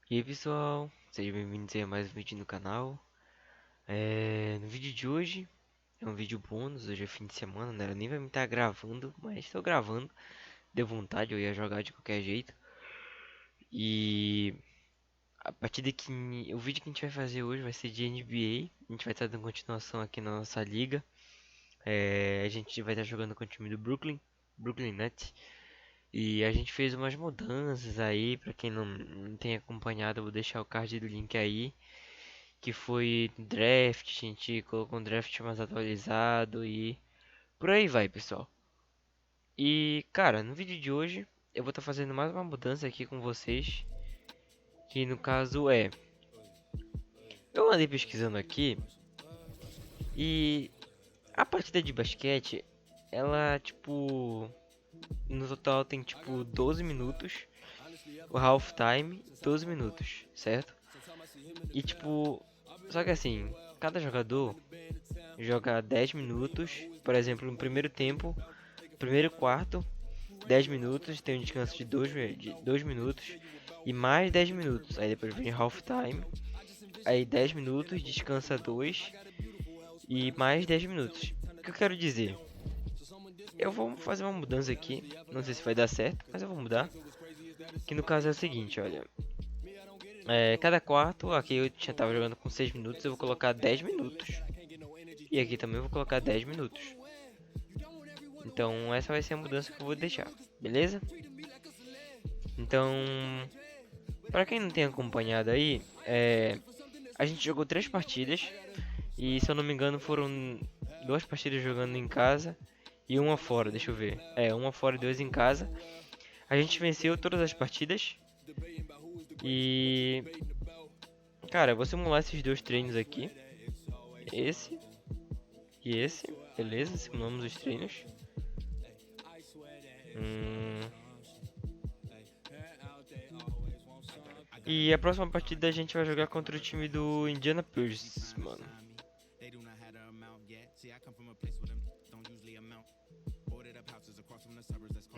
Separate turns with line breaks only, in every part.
E aí pessoal, sejam bem-vindos a mais um vídeo no canal. No vídeo de hoje é um vídeo bônus, hoje é fim de semana, né? Eu nem vai me estar gravando, mas estou gravando. Deu vontade, eu ia jogar de qualquer jeito. E a partida que o vídeo que a gente vai fazer hoje vai ser de NBA. A gente vai estar dando continuação aqui na nossa liga. A gente vai estar jogando com o time do Brooklyn Nets. E a gente fez umas mudanças aí, pra quem não tem acompanhado, eu vou deixar o card do link aí. Que foi draft, a gente colocou um draft mais atualizado e por aí vai, pessoal. E cara, no vídeo de hoje eu vou estar fazendo mais uma mudança aqui com vocês, que no caso eu andei pesquisando aqui e a partida de basquete, ela tipo no total tem tipo 12 minutos, o half time 12 minutos, certo? E tipo, só que assim, cada jogador joga 10 minutos, por exemplo, no primeiro tempo. Primeiro quarto, 10 minutos, tem um descanso de 2 minutos e mais 10 minutos. Aí depois vem half time, aí 10 minutos, descansa 2 e mais 10 minutos. O que eu quero dizer? Eu vou fazer uma mudança aqui, não sei se vai dar certo, mas eu vou mudar. Que no caso é o seguinte, olha. Cada quarto, aqui eu já tava jogando com 6 minutos, eu vou colocar 10 minutos. E aqui também eu vou colocar 10 minutos. Então essa vai ser a mudança que eu vou deixar, beleza? Então, para quem não tem acompanhado aí, a gente jogou 3 partidas e se eu não me engano foram 2 partidas jogando em casa e uma fora, deixa eu ver. Uma fora e 2 em casa. A gente venceu todas as partidas e, cara, eu vou simular esses 2 treinos aqui, esse e esse, beleza? Simulamos os treinos. Hum, E a próxima partida a gente vai jogar contra o time do Indiana Pacers, mano.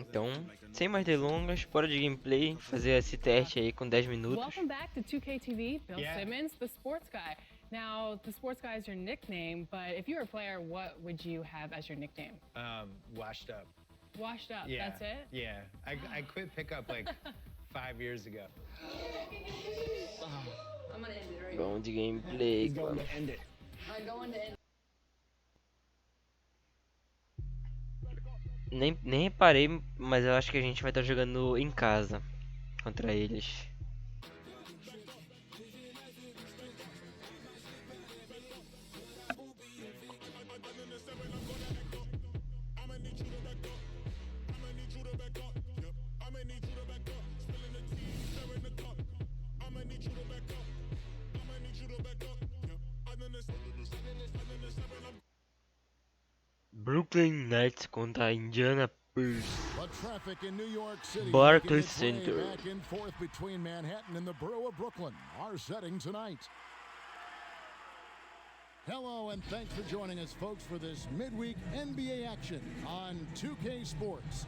Então, sem mais delongas, bora de gameplay, fazer esse teste aí com 10 minutos.
Welcome back to 2K TV, Bill Simmons, the sports guy. Now, the sports guy is your nickname, but if you were a player, what would you have as your nickname?
Washed up.
Washed up,
Yeah.
that's it?
Yeah. I quit pickup like 5 years ago.
I'm gonna end it right
Vamos de gameplay, mano.
End it.
I'm going to end.
Nem reparei, mas eu acho que a gente vai estar jogando em casa contra eles. Brooklyn Nets contra Indiana Pacers.
The traffic in New York City
Barclays
making its way
Center.
back and forth between Manhattan and the borough of Brooklyn. Our setting tonight. Hello and thanks for joining us, folks, for this midweek NBA action on 2K Sports.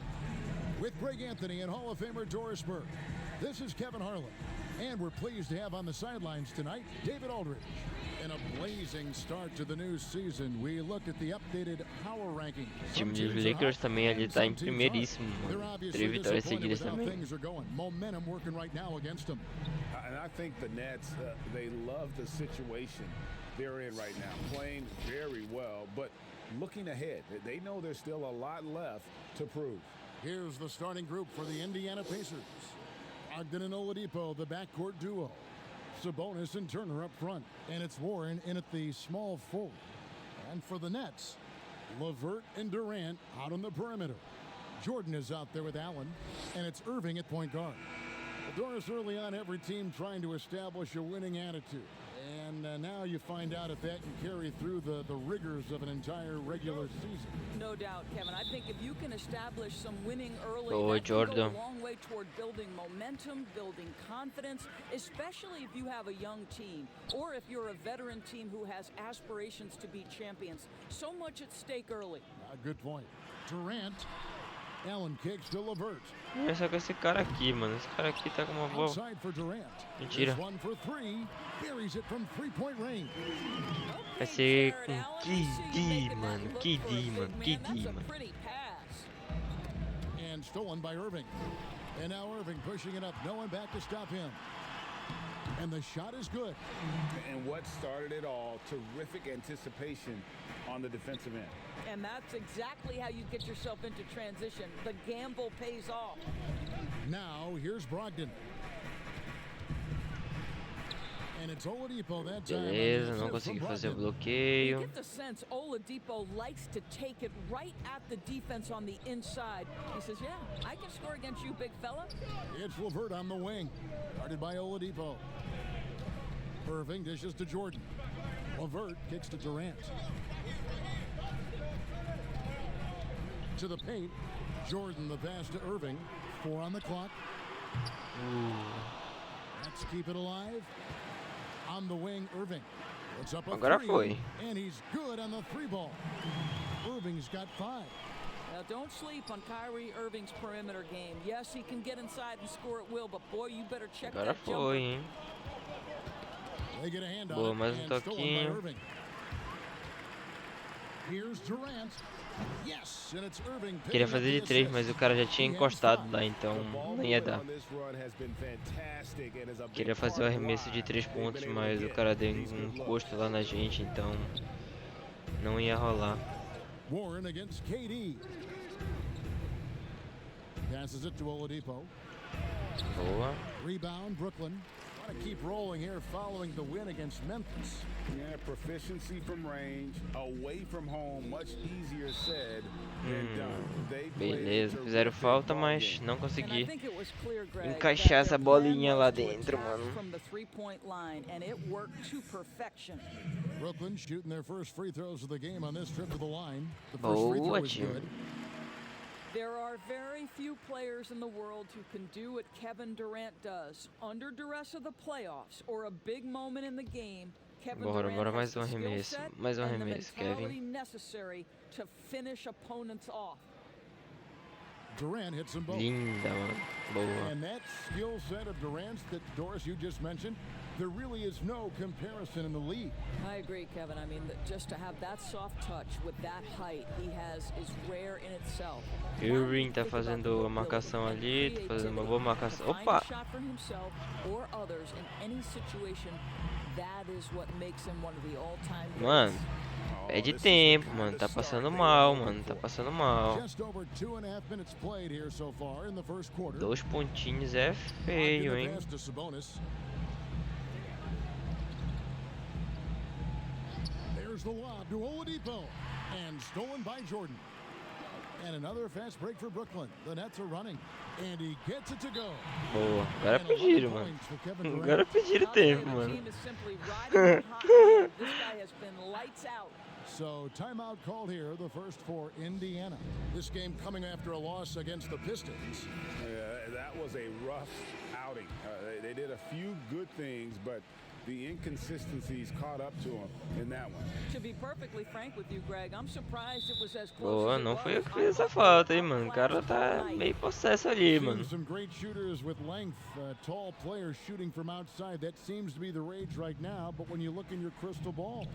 With Greg Anthony and Hall of Famer Doris Burke, this is Kevin Harlan. And we're pleased to have on the sidelines tonight David Aldridge. In a blazing start to the new season, we look at the updated power rankings.
O time dos Lakers também ali tá em primeiríssimo, mano. 3 vitórias seguidas também.
Things are going. Momentum working right now against them.
And I think the Nets, they love the situation they're in right now, playing very well, but looking ahead, they know there's still a lot left to prove.
Here's the starting group for the Indiana Pacers. Ogden and Oladipo, the backcourt duo. Sabonis and Turner up front. And it's Warren in at the small forward. And for the Nets, LeVert and Durant out on the perimeter. Jordan is out there with Allen. And it's Irving at point guard. Doris, early on, every team trying to establish a winning attitude. And now you find out if that can carry through the rigors of an entire regular season.
No doubt, Kevin. I think if you can establish some winning early,
Oh,
that can
Jordan.
go a long way toward building momentum, building confidence, especially if you have a young team or if you're a veteran team who has aspirations to be champions. So much at stake early.
Good point. Durant Allen kicks to Levert.
É só com esse cara aqui, mano. Esse cara aqui tá com uma boa.
Outside for Durant.
Mentira.
This one for three. Buries it from three-point range.
Vai ser com KD, mano. KD, mano. KD, mano.
And stolen by Irving. And now Irving pushing it up. No one back to stop him. And the shot is good.
And what started it all, terrific anticipation on the defensive end.
And that's exactly how you get yourself into transition. The gamble pays off.
Now here's Brogdon. And it's Oladipo that time.
Beleza, não consegui fazer o
You
bloqueio.
get the sense Oladipo likes to take it right at the defense on the inside. He says, yeah, I can score against you, big fella.
It's Levert on the wing. Guarded by Oladipo. Irving dishes to Jordan. Levert kicks to Durant. To the paint. Jordan the pass to Irving. 4 on the clock. Let's keep it alive. On the wing, Irving. It's up a
Agora
three,
foi.
and he's good on the three ball. Irving's got 5.
Now, don't sleep on Kyrie Irving's perimeter game. Yes, he can get inside and score at will, but boy, you better check
Agora
that
foi,
jumper.
hein.
They get a hand
Boa,
on
mais
it,
um
and stolen by
toquinho.
Irving. Here's Durant. Yes, and it's Irving
Queria
picking up
fazer de
the
3,
assist.
mas o cara já tinha
He has
encostado
5.
lá, então
The ball
não ia dar.
movement on this run has been fantastic and is a big
Queria fazer o
part
arremesso de
why
3
they've
pontos,
been able to
mas o
get
cara deu
these
um
good looks.
encosto lá na gente, então não ia rolar.
Warren against KD. Passes it to Oladipo.
Boa.
Rebound, Brooklyn. Want to keep rolling here following the win against Memphis.
Yeah, proficiency from range, away from home, much easier said than done. They played a
Beleza, fizeram
terrific
falta,
ball
mas
game.
não
And I
consegui
think it was clear, Greg,
encaixar
that
essa
their
bolinha
plan
lá
was to
dentro,
attack
mano.
from the three-point line, and it worked to perfection.
Brooklyn shooting their first free throws of the game on this trip to the line. The first free throw
Boa,
is
time.
good.
There are very few players in the world who can do what Kevin Durant does. Under duress of the playoffs or a big moment in the game, Kevin
Bora,
Durant
bora,
has
mais um
the skill
arremesso,
set
mais um
and the
arremesso,
mentality
Kevin.
necessary to finish opponents off.
Durant hits them both.
Linda, mano. Boa.
And that skill set of Durant's that, Doris, you just mentioned, there really is no comparison in the league.
I agree, Kevin. I mean, just to have that soft touch with that height he has is rare in itself.
Irving tá fazendo a marcação ali, tá fazendo uma boa marcação. Opa!
Shot for himself or others in any situation, that is what makes him one of the all-time
Mano,
greats.
perde tempo, mano. Tá passando mal, mano. Tá passando mal.
Just over 2.5 minutes played here so far in the first quarter.
2 pontinhos é feio, hein.
Pass to Sabonis. There's the lob to Oladipo, and stolen by Jordan. And another fast break for Brooklyn. The Nets are running, and he gets it to go.
Boa. Agora
And 11
pediram, mano.
points for Kevin Durant.
Agora pediram
I'll tell you,
tempo,
the
mano.
team is simply riding the hot hand. This guy has been lights out.
So timeout called here, the first for Indiana. This game coming after a loss against the Pistons.
That was a rough outing. They did a few good things, but the inconsistencies caught up to them in that one.
To be perfectly frank with you, Greg, I'm surprised it was as close
Boa,
as it
não
was.
foi eu que
I
fiz essa
thought
falta,
they
hein, mano. O
outclassed
cara tá
tonight.
meio possesso ali, mano.
Some great shooters with length, tall players shooting from outside. That seems to be the rage right now. But when you look in your crystal ball,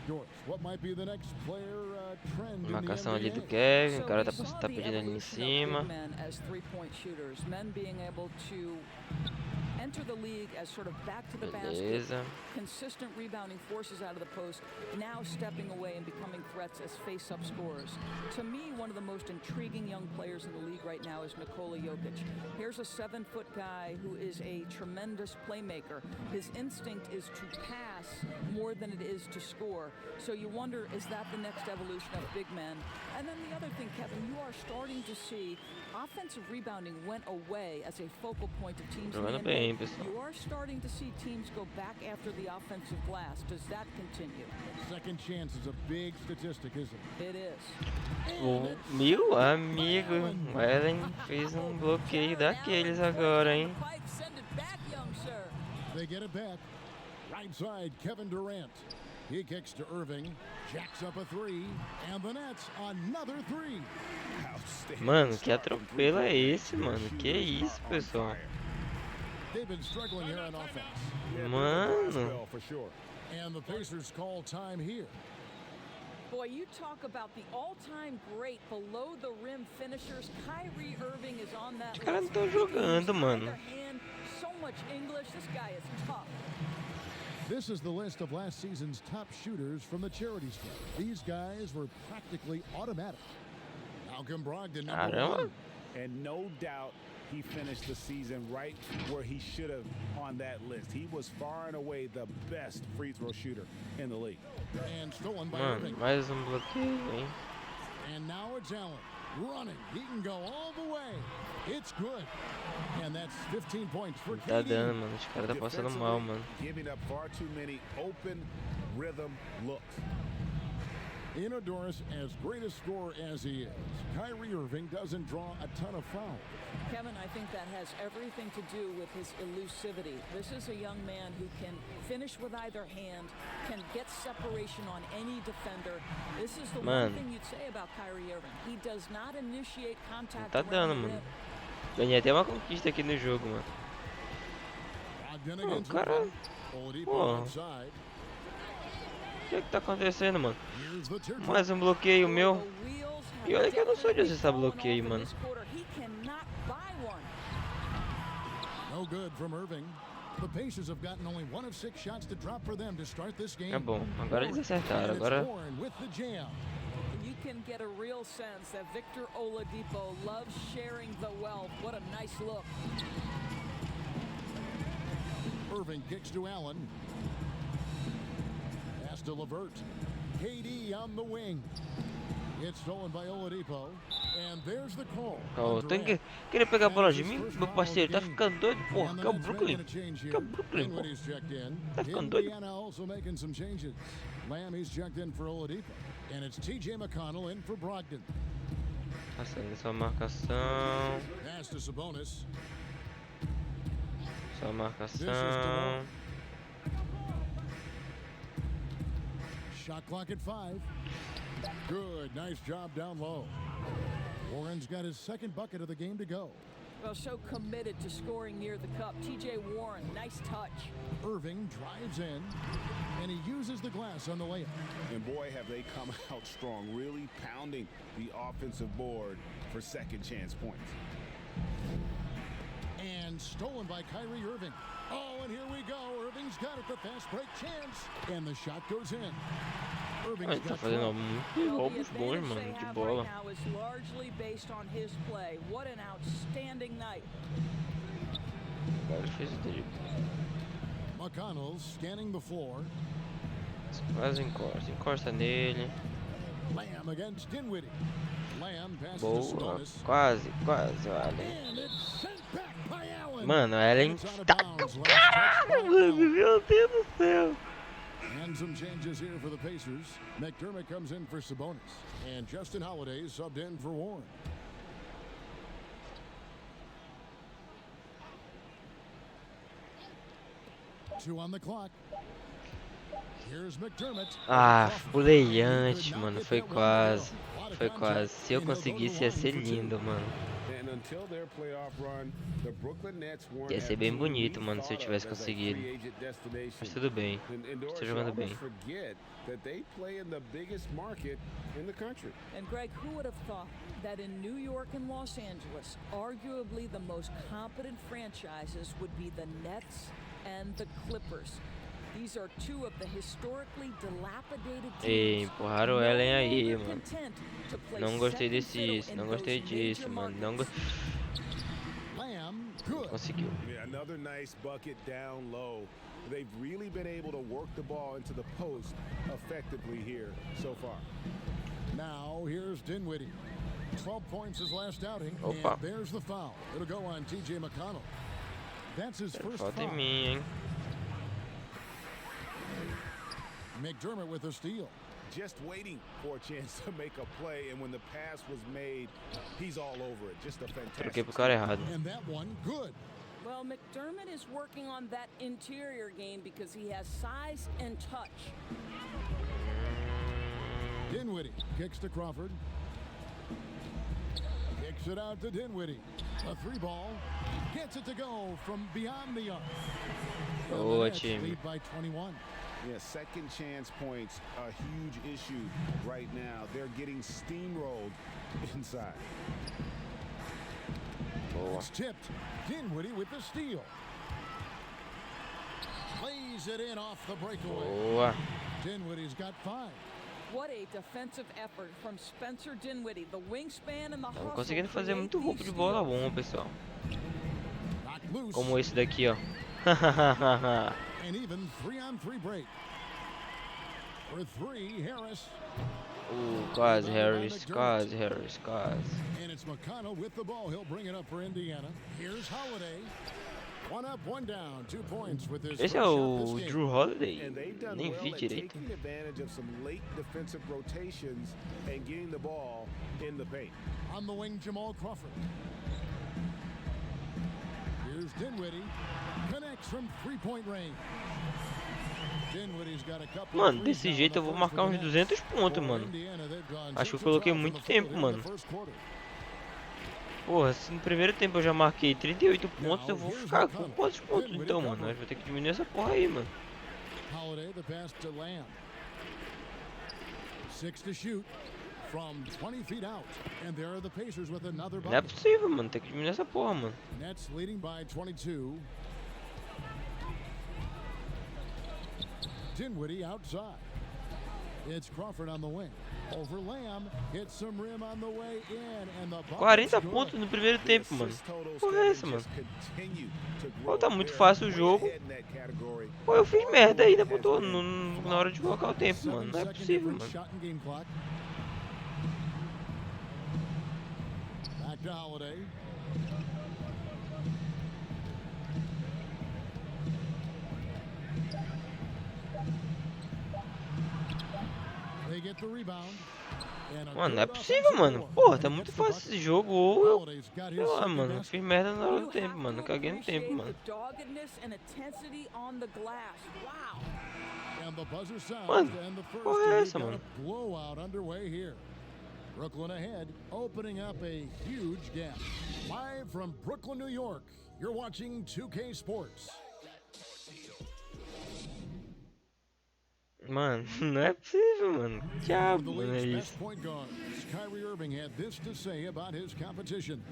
Doris, what might be the next player trend in the
Marcação ali do
NBA?
Kevin. O
So
cara
we
tá
saw the
pedindo ali em
evolution of
cima.
big men as three-point shooters, men being able to enter the league as sort of back to the basket,
Beleza.
consistent rebounding forces out of the post, now stepping away and becoming threats as face-up scorers. To me, one of the most intriguing young players in the league right now is Nikola Jokic. Here's a 7-foot guy who is a tremendous playmaker. His instinct is to pass more than it is to score. So you wonder, is that the next evolution of big men? And then the other thing, Kevin, you are starting to see offensive rebounding went away as a focal point of teams in the
Jogando
NBA.
bem, pessoal.
You are starting to see teams go back after the offensive glass. Does that continue?
Second chance is a big statistic, isn't it?
It is.
O meu amigo, o Ellen fez um bloqueio daqueles agora, hein.
Send it back, young sir.
They get it back. Right side, Kevin Durant. He kicks to Irving, jacks up a three, and the Nets another three.
Outstanding
Mano, que
start from
atropelo é
three-point range.
esse, mano? Que isso,
Shooters are on
pessoal?
fire.
They've been struggling here on offense.
Yeah, bit of a dry
Mano.
spell for sure.
And the Pacers call time here.
Boy, you talk about the all-time great below-the-rim finishers. Kyrie Irving is on that
Os caras não
list.
estão
He can use
jogando, mano.
either hand, so much English. This guy is tough.
This is the list of last season's top shooters from the charity stripe. These guys were practically automatic. Malcolm Brogdon, number
Caramba.
one.
And no doubt he finished the season right where he should have on that list. He was far and away the best free throw shooter in the league.
And stolen by
Mano,
Irving.
mais um bloqueio, hein?
And now it's Allen running. He can go all the way. It's good. And that's 15 points for
Tá
KD.
dando, mano. Os caras tá passando mal, mano.
Giving up far too many open rhythm looks.
Inodorus, as great a scorer as he is, Kyrie Irving doesn't draw a ton of fouls.
Kevin, I think that has everything to do with his elusivity. This is a young man who can finish with either hand, can get separation on any defender. This is the
Mano.
one thing you'd say about Kyrie Irving. He does not initiate contact
Tá
around
dando,
the
mano.
rim.
Ganhei até uma conquista aqui no jogo, mano.
Brogdon
Pô, o
against
cara.
Irving. Oladipo
Pô.
outside.
O que é que tá acontecendo, mano?
Here's the teardrop.
Mais um bloqueio meu.
The wheels have
E olha que eu não sou de
definitely
acessar
fallen
bloqueio,
off in
mano.
this quarter. He cannot buy one.
No good from Irving. The Pacers have gotten only 1 of 6 shots to drop for them to start this game.
É bom. Agora eles acertaram.
And it's
Agora.
Warren with the jam.
You can get a real sense that Victor Oladipo loves sharing the wealth. What a nice look.
Irving kicks to Allen. Pass to Levert. KD on the wing. It's stolen by Oladipo. And there's the call.
Ó,
on
tem que
Durant.
querer pegar a
That
bola
is
de
his
mim,
first
meu
foul of
parceiro.
the
Tá
game.
ficando doido, porra.
And
Que é o
the Nets
Brooklyn.
making a change here.
Que é o Brooklyn, pô.
Dinwiddie's checked in.
Tá ficando doido.
Indiana also making some changes. Lamb, he's checked in for Oladipo. And it's TJ McConnell in for Brogdon.
Passando só marcação.
Pass to Sabonis.
Só marcação.
Shot clock at 5. Good, nice job down low. Warren's got his second bucket of the game to go.
Well, so committed to scoring near the cup. TJ Warren, nice touch.
Irving drives in, and he uses the glass on the layup.
And boy, have they come out strong, really pounding the offensive board for second chance points.
And stolen by Kyrie Irving. Oh, and here we go. Irving's got it, the fast break chance. And the shot goes in. Irving's
Ele tá
got
fazendo
12.
muitos
Well, the
roubos bons,
advantage
mano,
they
de
have
bola.
right now is largely based on his play. What an outstanding night.
Agora ele fez o dele.
McConnell scanning the floor.
Quase encosta. Encosta nele.
Lamb against Dinwiddie. Lamb passes to
Boa.
Sabonis.
Quase, Allen.
And it's sent back by Allen.
Mano, Allen
It's out of
taca
bounds.
o
Last touch
cara,
by
mano.
Allen.
Meu Deus do céu.
And some changes here for the Pacers. McDermott comes in for Sabonis. And Justin Holiday subbed in for Warren. Two on the clock. Here's McDermott.
Ah, pulei antes, mano. Foi quase. Foi quase. Se eu conseguisse, ia ser lindo, mano.
And until their playoff run, the Brooklyn Nets weren't
Ia ser
a
bem
team
bonito,
we
mano, se eu
thought
tivesse
of as a
conseguido.
free agent destination.
Mas tudo bem.
And
Estou
Doris,
jogando
you
bem.
almost forget that they play in the biggest market in the country.
And Greg, who would have thought that in New York and Los Angeles, arguably the most competent franchises would be the Nets and the Clippers. These are two of the historically dilapidated
Ei,
teams.
empurraram o
no
Allen aí,
longer
mano.
content to play
Não gostei
second
desse
fiddle
isso,
in
não
those
gostei disso,
major
mano. Não
markets.
Lamb, good.
conseguiu.
Yeah, another nice bucket down low. They've really been able to work the ball into the post effectively here so far.
Now here's Dinwiddie. 12 points his last outing.
Opa.
And there's the foul. It'll go on TJ McConnell. That's his first
Falta em
foul.
mim, hein.
McDermott with a steal.
Just waiting for a chance to make a play, and when the pass was made, he's all over it. Just a
Troquei
fantastic.
pro cara errado.
And that one, good.
Well, McDermott is working on that interior game because he has size and touch.
Dinwiddie kicks to Crawford. Kicks it out to Dinwiddie. A three ball. Gets it to go from beyond the arc.
Boa, time.
Lead by 21.
Yeah, second chance points a huge issue right now. They're getting steamrolled inside.
Boa.
It's tipped. Dinwiddie with the steal. Lays it in off the breakaway.
Boa.
Dinwiddie's got 5.
What a defensive effort from Spencer Dinwiddie. The wingspan and the
Estamos
hustle
conseguindo fazer
create
muito
these
roubo de bola
steals.
bom, pessoal.
Knocked loose.
Como esse daqui, ó.
An even 3-on-3 break. For 3, Harris.
Quase, Harris. Quase, Harris. Quase.
And it's McConnell with the ball. He'll bring it up for Indiana. Here's Holiday. 1 up, 1 down. 2 points with his
Esse
first
é
shot
o
this game.
Drew Holiday.
And they've done
Nem
well
vi
at
direito.
taking advantage of some late defensive rotations and getting the ball in the paint.
On the wing, Jamal Crawford. Here's Dinwiddie. Connects from 3-point range. Dinwiddie's got a couple
Mano,
of
desse
threes
jeito eu
down
vou
the first
marcar
for the
uns
Nets.
200 pontos,
For
mano.
Indiana, they've gone
Acho que eu
2 of
coloquei
12
muito
from the field
tempo,
here in
mano.
the first quarter.
Porra, se no primeiro tempo eu já marquei 38 pontos, eu vou ficar com quantos pontos então, mano? Nós vamos ter que diminuir essa porra aí, mano.
Holiday, the pass to Lamb. 6 to shoot from 20 feet out. And there are the Pacers with another
Não é
bucket.
possível, mano. Tem que diminuir essa porra, mano.
Nets leading by 22. Dinwiddie outside. It's Crawford on the wing. Over Lamb. Hits some rim on the way in. And the bucket's
40
good.
pontos no primeiro tempo, mano.
Assist totals
Porra é essa,
can
mano?
just continue to
Pô,
grow.
tá muito
They're
fácil o
way
jogo.
ahead in that category.
Pô, eu fiz merda ainda, botou na hora de colocar o tempo, mano. Não é
7-second
possível,
difference
mano.
shot in game clock. Back to Holiday. They get the rebound. And a
Mano, não é
good
possível,
offensive
mano.
board.
Porra, tá
And
muito
gets the
fácil
bucket.
esse jogo. Ou eu,
Holiday's got
sei
his
lá,
second
mano. Eu
basket.
fiz merda na hora
You
do tempo,
have
mano.
to
Eu caguei no tempo,
appreciate
mano.
the doggedness and intensity on the glass. Wow.
And the buzzer sounds
Mano,
to end the first.
porra é
And we've
essa,
got
mano?
a blowout underway here. Brooklyn ahead, opening up a huge gap. Live from Brooklyn, New York, you're watching 2K Sports.
Mano, não é possível, mano. Que diabo,
One of the
mano, é
league's
isso?
best point guards, Kyrie Irving had this to say about his competition.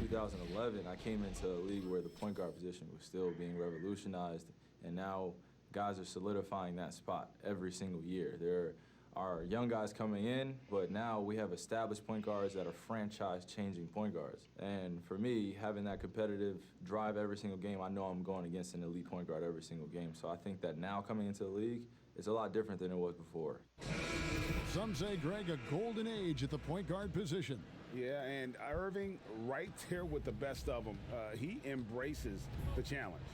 2011, I came into a league where the point guard position was still being revolutionized, and now guys are solidifying that spot every single year. There are young guys coming in, but now we have established point guards that are franchise-changing point guards. And for me, having that competitive drive every single game, I know I'm going against an elite point guard every single game. So I think that now coming into the league, it's a lot different than it was before.
Some say, Greg, a golden age at the point guard position.
Yeah, and Irving right there with the best of them. He embraces the challenge.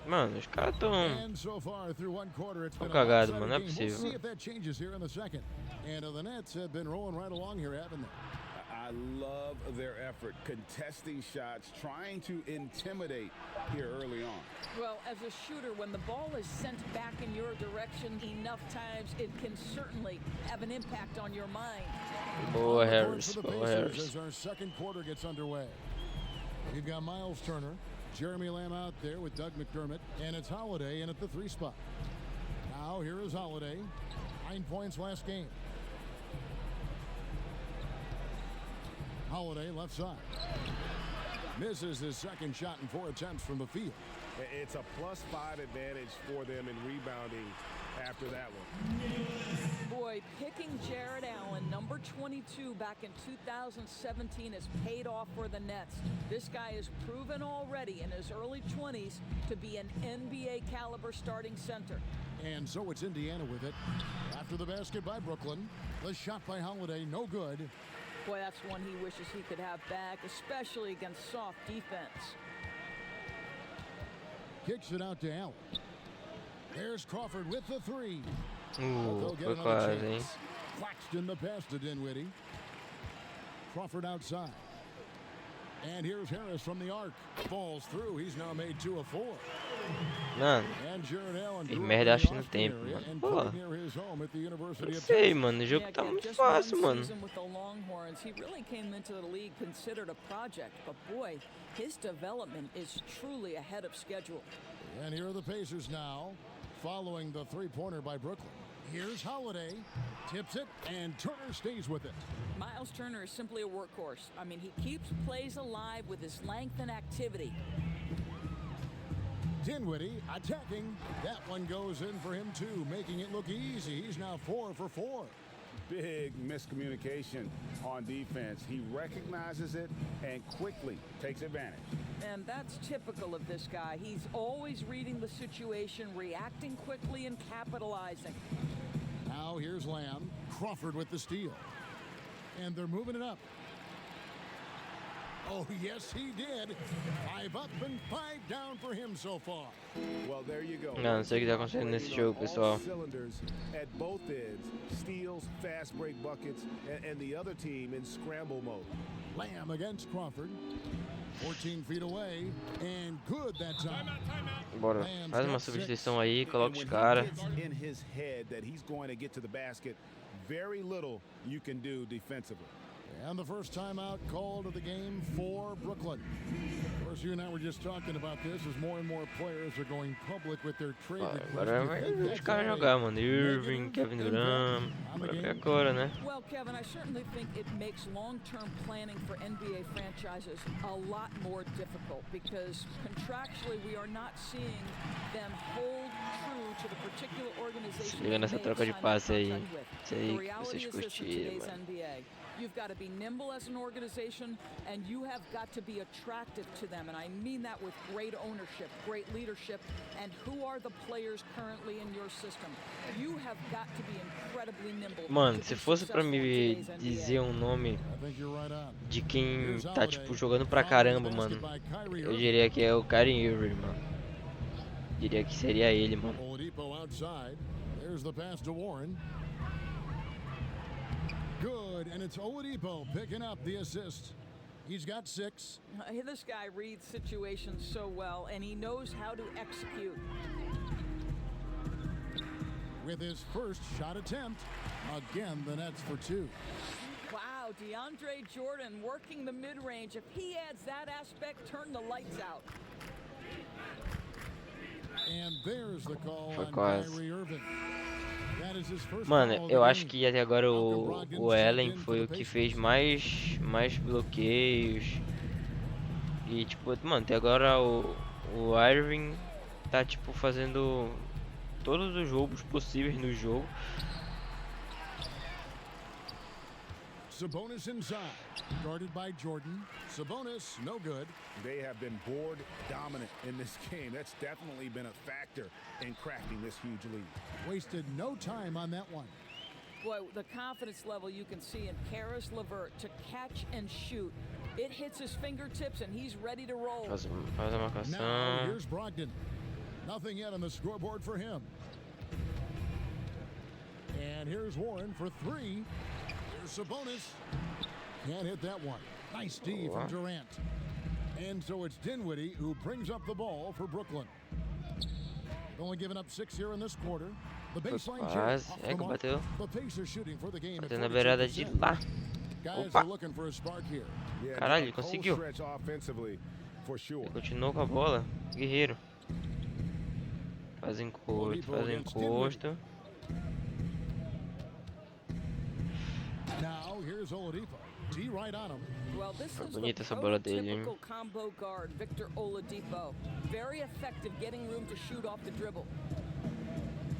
Mano, os caras tão...
And so far through one quarter, it's been a
cagado,
lopsided
mano, não é
game. We'll
possível.
see if that changes here in the second. And the Nets have been rolling right along here, haven't they?
I love their effort, contesting shots, trying to intimidate here early on.
Well, as a shooter, when the ball is sent back in your direction enough times, it can certainly have an impact on your mind.
Boa,
On the court
Harris.
for the
Boa,
Pacers
Harris.
as our second quarter gets underway. We've got Miles Turner, Jeremy Lamb out there with Doug McDermott, and it's Holiday in at the 3 spot. Now here is Holiday, 9 points last game. Holiday left side. Misses his second shot in 4 attempts from the field.
It's a +5 advantage for them in rebounding after that one.
Boy, picking Jared Allen, number 22, back in 2017 has paid off for the Nets. This guy is proven already in his early 20s to be an NBA caliber starting center.
And so it's Indiana with it. After the basket by Brooklyn, the shot by Holiday, no good.
Boy, that's one he wishes he could have back, especially against soft defense.
Kicks it out to Allen. There's Crawford with the 3. They'll get
Foi
another
quase, hein?
chance. Claxton the pass to Dinwiddie. Crawford outside. And here's Harris from the arc. Falls through. He's now made 2 of 4.
Mano,
And Jared Allen
fiz
grew up
merda
in
acho
the
no
Austin
tempo,
area
mano.
and
Pô,
played near his home at the University
não
of
sei,
Texas.
mano. O jogo
Yeah,
tá
again,
muito
just
fácil,
one
mano.
season with the Longhorns. He really came into the league considered a project, but boy, his development is truly ahead of schedule.
And here are the Pacers now, following the three-pointer by Brooklyn. Here's Holiday, tips it, and Turner stays with it.
Miles Turner is simply a workhorse. I mean, he keeps plays alive with his length and activity.
Dinwiddie attacking. That one goes in for him too, making it look easy. He's now 4 for 4.
Big miscommunication on defense. He recognizes it and quickly takes advantage.
And that's typical of this guy. He's always reading the situation, reacting quickly, and capitalizing.
Now here's Lamb. Crawford with the steal. And they're moving it up. Oh, yes, he did. 5 up and 5 down for him so far.
Well, there you go.
Não sei o que tá acontecendo nesse jogo, pessoal.
Cylinders at both ends, steals, fast break buckets, and the other team in scramble mode.
Lamb against Crawford. 14 feet away. And good that time.
Bora, faz uma substituição aí, coloca os caras.
In his head that he's going to get to the basket, very little you can do defensively.
And the first timeout called of the game for Brooklyn. Of course, you and I were just talking about this as more and more players are going public with their trade
Agora vai os caras jogar, mano. Irving, Kevin Durant. Bora ver agora, né?
Well, Kevin, I certainly think it makes long-term planning for NBA franchises a lot more difficult because contractually we are not seeing them hold true to the particular organization
Se liga nessa
they may
troca de
have
passe
signed
aí.
a contract with.
Isso aí
The
que
reality
vocês
is this in
curtiram,
today's
mano.
NBA. You've got to be nimble as an organization, and you have got to be attractive to them. And I mean that with great ownership, great leadership, and who are the players currently in your system. You have got to be incredibly nimble.
Mano,
to
se
be
fosse pra
successful in
me
today's NBA.
dizer um nome
I think you're right on.
de quem
Here's
tá,
Holiday,
tipo, jogando pra
following the
caramba,
basket
mano,
by Kyrie
eu
Irving.
diria que é o Kyrie Irving, mano. Diria que seria ele, mano.
Oladipo outside. There's the pass to Warren. Good, and it's Oladipo picking up the assist. He's got 6.
This guy reads situations so well, and he knows how to execute.
With his first shot attempt, again the Nets for 2.
Wow, DeAndre Jordan working the mid-range. If he adds that aspect, turn the lights out.
And there's the call
Foi
on
quase.
Kyrie Irving. That is his first
Mano,
foul of
eu
the
acho
game.
que até agora o Allen foi o que fez mais bloqueios. E tipo, mano, até agora o Irving tá tipo fazendo todos os roubos possíveis no jogo.
Sabonis inside, guarded by Jordan. Sabonis, no good.
They have been board dominant in this game. That's definitely been a factor in cracking this huge lead.
Wasted no time on that one.
Boy, the confidence level you can see in Karis LeVert to catch and shoot. It hits his fingertips and he's ready to roll.
Faz a
Now
marcação.
here's Brogdon. Nothing yet on the scoreboard for him. And here's Warren for 3. Here's Sabonis. Can't hit that one. Nice D from Durant. And so it's Dinwiddie who brings up the ball for Brooklyn. Only giving up 6 here in this quarter. The baseline jump
Quase.
off
É
the
que
mark.
bateu.
The Pacers shooting for the game at
Bateu na beirada de
42%.
lá.
Guys
Opa.
are looking for a spark here.
Yeah,
Caralho,
now,
ele conseguiu.
cold stretch offensively, for sure.
Ele continuou com a bola. Guerreiro. Faz encosto.
Now here's Oladipo. D right on him.
Well, this is the
bonita essa bola dele, hein?
prototypical combo guard, Victor Oladipo. Very effective getting room to shoot off the dribble.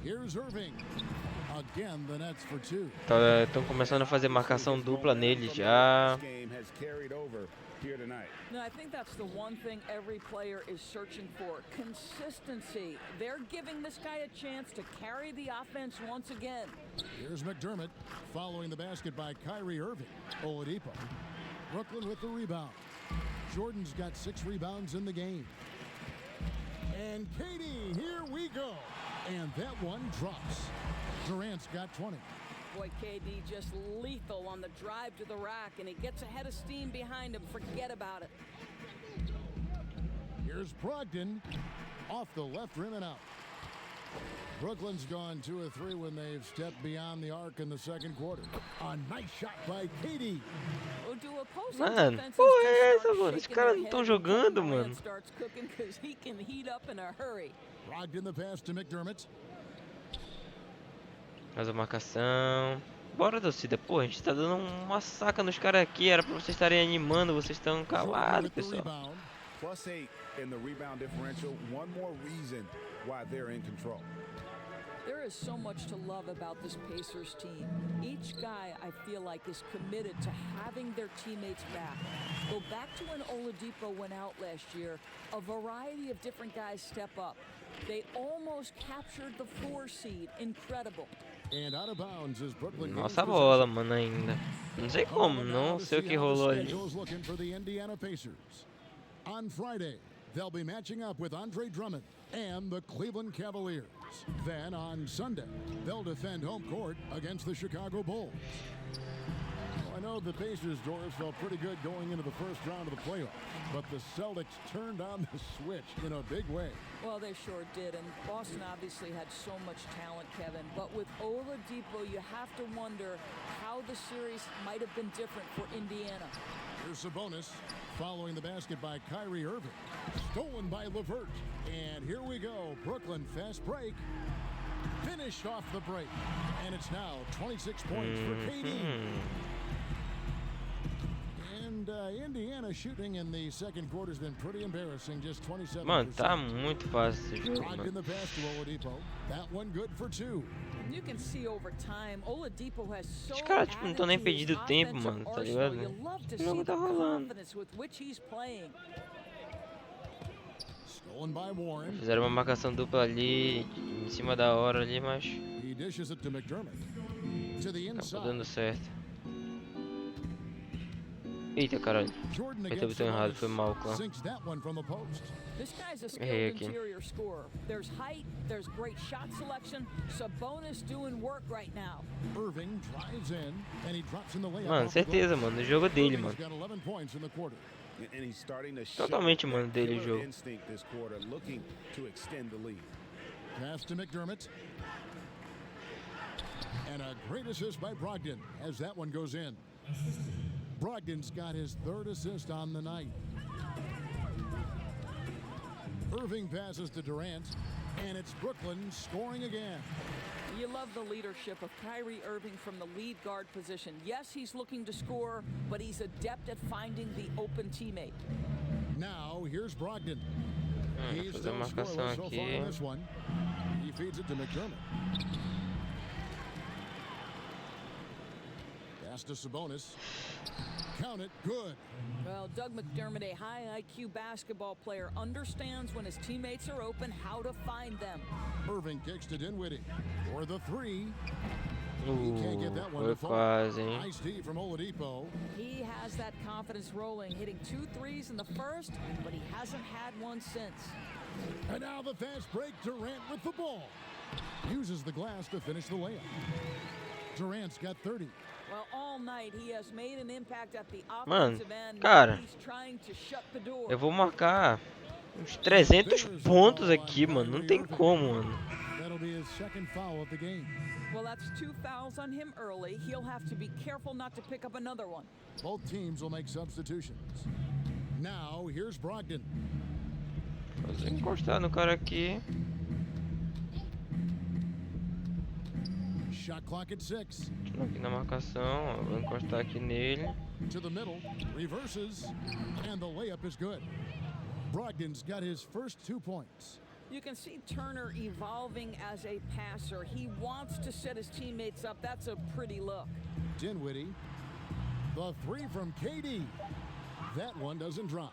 Here's Irving. Again, the Nets for 2.
Estão começando a fazer marcação dupla nele já.
This game has carried over here tonight.
Now, I think that's the one thing every player is searching for, consistency. They're giving this guy a chance to carry the offense once again.
Here's McDermott following the basket by Kyrie Irving. Oladipo. Brooklyn with the rebound. Jordan's got 6 rebounds in the game. And Katie, here we go. And that one drops. Durant's got 20.
Boy, KD just lethal on the drive to the rack, and he gets a head of steam behind him. Forget about it.
Here's Brogdon off the left rim and out. Brooklyn's gone 2 of 3 when they've stepped beyond the arc in the second quarter. A nice shot by KD.
Mano, porra é essa, mano? Os caras não estão jogando, mano.
Brogdon the pass to McDermott.
Faz a marcação. Bora, torcida. Pô, a gente tá dando uma saca nos caras aqui. Era pra vocês estarem animando. Vocês estão calados, pessoal.
+8 in the rebound differential. One more reason why they're in control.
There is so much to love about this Pacers team. Each guy, I feel like, is committed to having their teammates back. Go back to when Oladipo went out last year. A variety of different guys step up. They almost captured the 4 seed. Incredible.
And out of bounds as Brooklyn.
Nossa bola, mano, ainda. Não sei como, não sei o que rolou ali.
Looking for the Indiana Pacers. On Friday, they'll be matching up with Andre Drummond and the Cleveland Cavaliers. Then on Sunday, they'll defend home court against the Chicago Bulls. Well, I know the Pacers' doors felt pretty good going into the first round of the playoffs, but the Celtics turned on the switch in a big way.
Well, they sure did, and Boston obviously had so much talent, Kevin. But with Oladipo, you have to wonder how the series might have been different for Indiana.
Here's Sabonis following the basket by Kyrie Irving. Stolen by LeVert. And here we go. Brooklyn fast break. Finished off the break. And it's now 26 points for KD. And Indiana shooting in the second quarter has been pretty embarrassing. Just 27%.
Mano, tá muito fácil esse jogo,
Locked in
mano.
the pass to Oladipo. That one good for 2.
You can see over time, Oladipo has so
Os caras, tipo, não estão nem
added to his
perdido tempo,
offensive
mano, tá
arsenal.
ligado?
You love to
O
see
jogo
the
tá rolando.
confidence with which he's playing.
Stolen by Warren.
Fizeram uma marcação dupla ali, em cima da hora ali, mas
He dishes it to McDermott. To the
acabou
inside.
dando certo. Eita, caralho.
Jordan
Eita,
against
botão errado,
Sabonis.
foi mal, clã.
Sinks that one from the post.
This guy's a
Errei
skilled
aqui.
interior scorer. There's height, there's great shot selection. Sabonis doing work right now.
Irving drives in and he drops in the layup.
Mano,
off the
certeza,
glass.
mano. O jogo é dele,
Irving's
mano.
got 11 points in the quarter.
And he's starting to show
Totalmente, mano,
that
dele o
killer
jogo.
instinct this quarter, looking to extend the lead.
Pass to McDermott. And a great assist by Brogdon as that one goes in. Brogdon's got his 3rd assist on the night. Irving passes to Durant, and it's Brooklyn scoring again.
You love the leadership of Kyrie Irving from the lead guard position. Yes, he's looking to score, but he's adept at finding the open teammate.
Now, here's Brogdon. He's
Fazer
still
a marcação
scoreless so far
aqui.
in this one. He feeds it to McDermott. Pass to Sabonis. Count it, good.
Well, Doug McDermott, a high IQ basketball player, understands when his teammates are open how to find them.
Irving kicks to Dinwiddie for the 3. He can't get that one
Foi
to fall.
quase, hein?
Nice D from Oladipo.
He has that confidence rolling, hitting 2 threes in the first, but he hasn't had one since.
And now the fast break. Durant with the ball. Uses the glass to finish the layup. Durant's got 30.
Well, all night he has made an impact at the
Mano,
offensive end.
cara,
He's trying to shut the door.
eu vou marcar uns 300 pontos aqui, mano. Não tem como, mano.
That'll be his 2nd foul of the game.
Well, that's 2 fouls on him early. He'll have to be careful not to pick up another one.
Both teams will make substitutions. Now, here's Brogdon.
Vou encostar no cara aqui.
Shot clock at 6.
Continuo aqui na marcação. Ó, vou encostar aqui nele.
To the middle. Reverses. And the layup is good. Brogdon's got his first 2 points.
You can see Turner evolving as a passer. He wants to set his teammates up. That's a pretty look.
Dinwiddie. The 3 from KD. That one doesn't drop.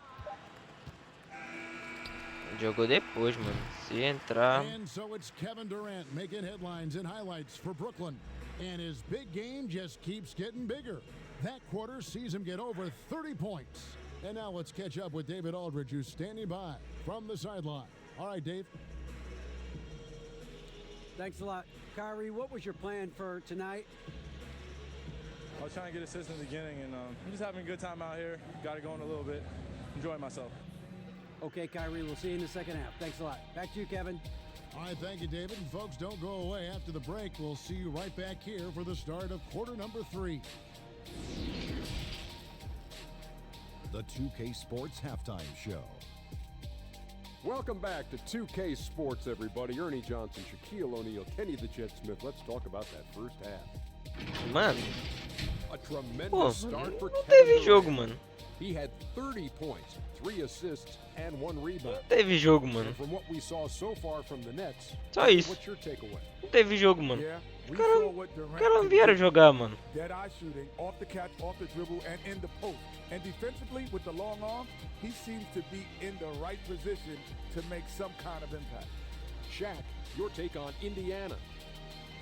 Jogou depois, mano. Se entrar.
And so it's Kevin Durant making headlines and highlights for Brooklyn. And his big game just keeps getting bigger. That quarter sees him get over 30 points. And now let's catch up with David Aldridge, who's standing by from the sideline. All right, Dave.
Thanks a lot. Kyrie, what was your plan for tonight? I was trying to get assists in the beginning, and I'm just having a good time out here. Got it going a little bit. Enjoying myself.
Okay, Kyrie, we'll see you in the second half. Thanks a lot. Back to you, Kevin.
All right, thank you, David. And folks, don't go away. After the break, we'll see you right back here for the start of quarter number 3.
The 2K Sports Halftime Show.
Welcome back to 2K Sports, everybody. Ernie Johnson, Shaquille O'Neal, Kenny the Jet Smith. Let's talk about that first half.
Mano,
A tremendous
pô,
start for
não
Kevin
teve jogo,
Durant.
mano.
He had 30 points, 3 assists, and 1 rebound.
Não teve jogo, mano.
And from what we saw so far from the Nets,
Só isso.
what's your takeaway?
Não teve jogo, mano.
Yeah,
Os
we saw
caras
what Durant
não
can
vieram
do.
jogar, mano.
Dead eye shooting, off the catch, off the dribble, and in the post. And defensively, with the long arms, he seems to be in the right position to make some kind of impact.
Shaq, your take on Indiana.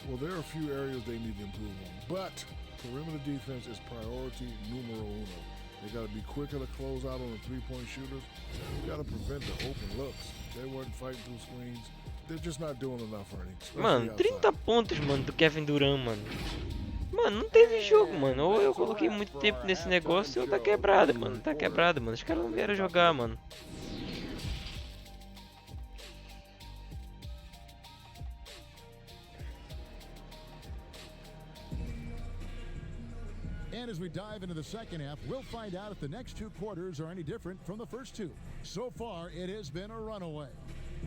Well, there are a few areas they need to improve on, but perimeter defense is priority numero uno. They got to be quicker to close out on the three-point shooters. You got to prevent the open looks. They weren't fighting through screens. They're just not doing enough, Ernie.
Mano, 30 pontos, mano, do Kevin Durant, mano. Mano, não teve jogo, mano. Ou eu coloquei muito tempo nesse negócio ou tá quebrado, mano. Tá quebrado, mano. Os caras não vieram jogar, mano.
And as we dive into the second half, we'll find out if the next 2 quarters are any different from the first 2. So far, it has been a runaway.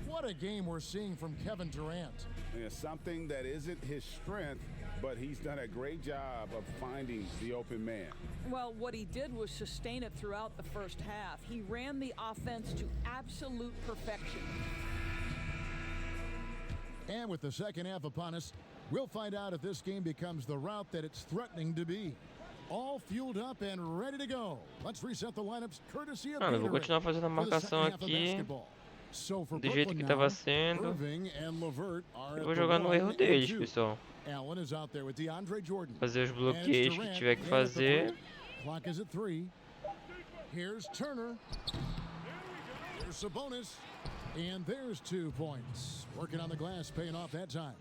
What a game we're seeing from Kevin Durant.
It's something that isn't his strength, but he's done a great job of finding the open man.
Well, what he did was sustain it throughout the first half. He ran the offense to absolute perfection.
And with the second half upon us, we'll find out if this game becomes the route that it's threatening to be. All fueled up and ready to go. Let's reset the lineups courtesy of
Mano, eu vou continuar fazendo a marcação aqui do jeito que estava sendo. Eu vou jogar no erro deles, pessoal. Fazer os bloqueios que tiver que fazer.
Clock is at 3. Here's Turner. Here's Sabonis. And there's 2 points. Working on the glass, paying off that time.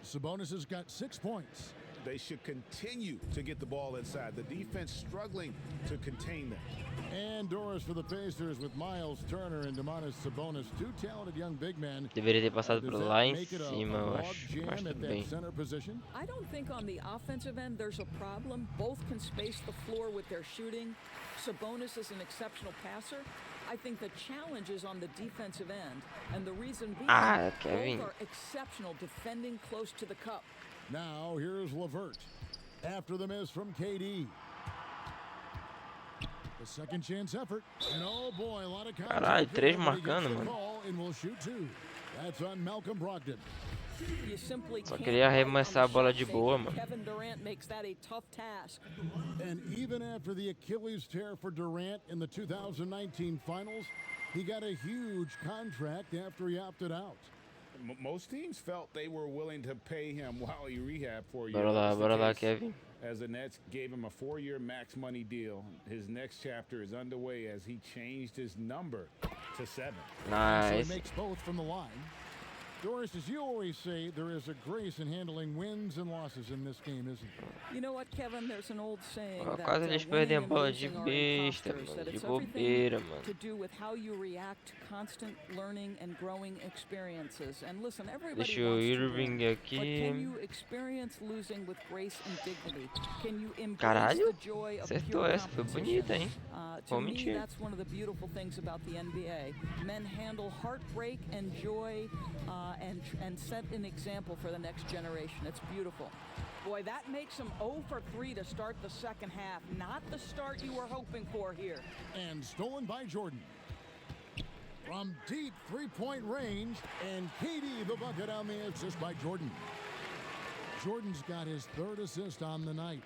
Sabonis has got 6 points.
They should continue to get the ball inside. The defense struggling to contain them.
And Doris for the Pacers with Miles Turner and Domantas Sabonis, 2 talented young big men.
Deveria ter passado por lá em cima, eu acho. Mas tudo bem.
I don't think on the offensive end there's a problem. Both can space the floor with their shooting. Sabonis is an exceptional passer. I think the challenge is on the defensive end, and the reason being
Kevin.
both are exceptional defending close to the cup.
Now here's LeVert. After the miss from KD. The second chance effort. And oh boy, a lot of
Caralho, 3 marcando, mano.
And we'll shoot 2. That's on Malcolm Brogdon.
Só queria arremessar a bola de boa, mano.
Kevin Durant makes that a tough task.
And even after the Achilles tear for Durant in the 2019 finals, he got a huge contract after he opted out.
Most teams felt they were willing to pay him while he rehabbed for a year.
Bora lá, Kevin.
As the Nets gave him a 4-year max money deal, his next chapter is underway as he changed his number to 7.
Nice.
So he makes both from the line. Doris, as you always say, there is a grace in handling wins and losses in this game, isn't there?
You know what, Kevin? There's an old saying that
Quase eles perdem a bola de besta, mano, de bobeira, mano.
To do with how you react to constant learning and growing experiences. And listen, everybody
Deixa o
wants to
Irving
win, but can
aqui.
you experience losing with grace and dignity? Can you embrace
Caralho,
the joy of
acertou
pure
essa, foi
competition?
bonita, hein?
To
Vou
me,
mentir.
that's one of the beautiful things about the NBA. Men handle heartbreak and joy and set an example for the next generation. It's beautiful. Boy, that makes him 0 for 3 to start the second half. Not the start you were hoping for here.
And stolen by Jordan. From deep three-point range, and KD the bucket on the assist by Jordan. Jordan's got his 3rd assist on the night.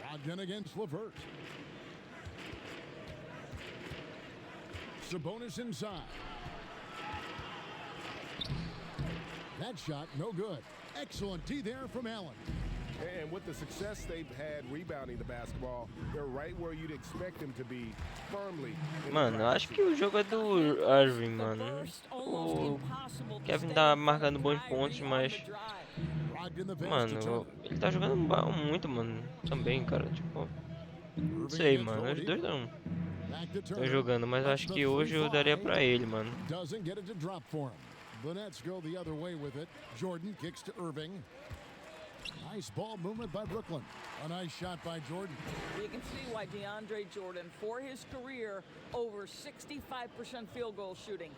Brogdon against LeVert. Sabonis inside. That shot, no good. Excellent D there from Allen.
And with the success they've had rebounding the basketball, they're right where you'd expect them to be, firmly.
Mano, eu acho que o jogo é do Irving, mano. O Kevin tá marcando bons pontos, mas Mano, ele tá jogando muito, mano. Também, cara. Tipo, não sei, mano. Os dois estão jogando, mas eu acho que hoje eu daria pra ele, mano.
Doesn't get it to drop for him. The Nets go the other way with it. Jordan kicks to Irving. Nice ball movement by Brooklyn. A nice shot by Jordan.
You can see why DeAndre Jordan, for his career, over 65% field goal shooting.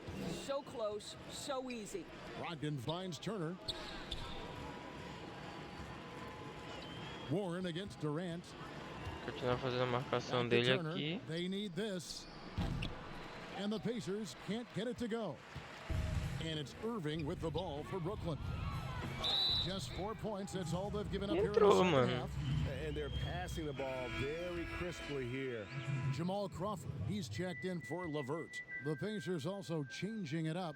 So close, so easy.
Brogdon finds Turner. Warren against Durant.
Continuar fazendo a marcação dele aqui.
They need this. And the Pacers can't get it to go. And it's Irving with the ball for Brooklyn. Just 4 points, that's all they've given up here in the second half.
And they're passing the ball very crisply here.
Jamal Crawford, he's checked in for LeVert. The Pacers also changing it up.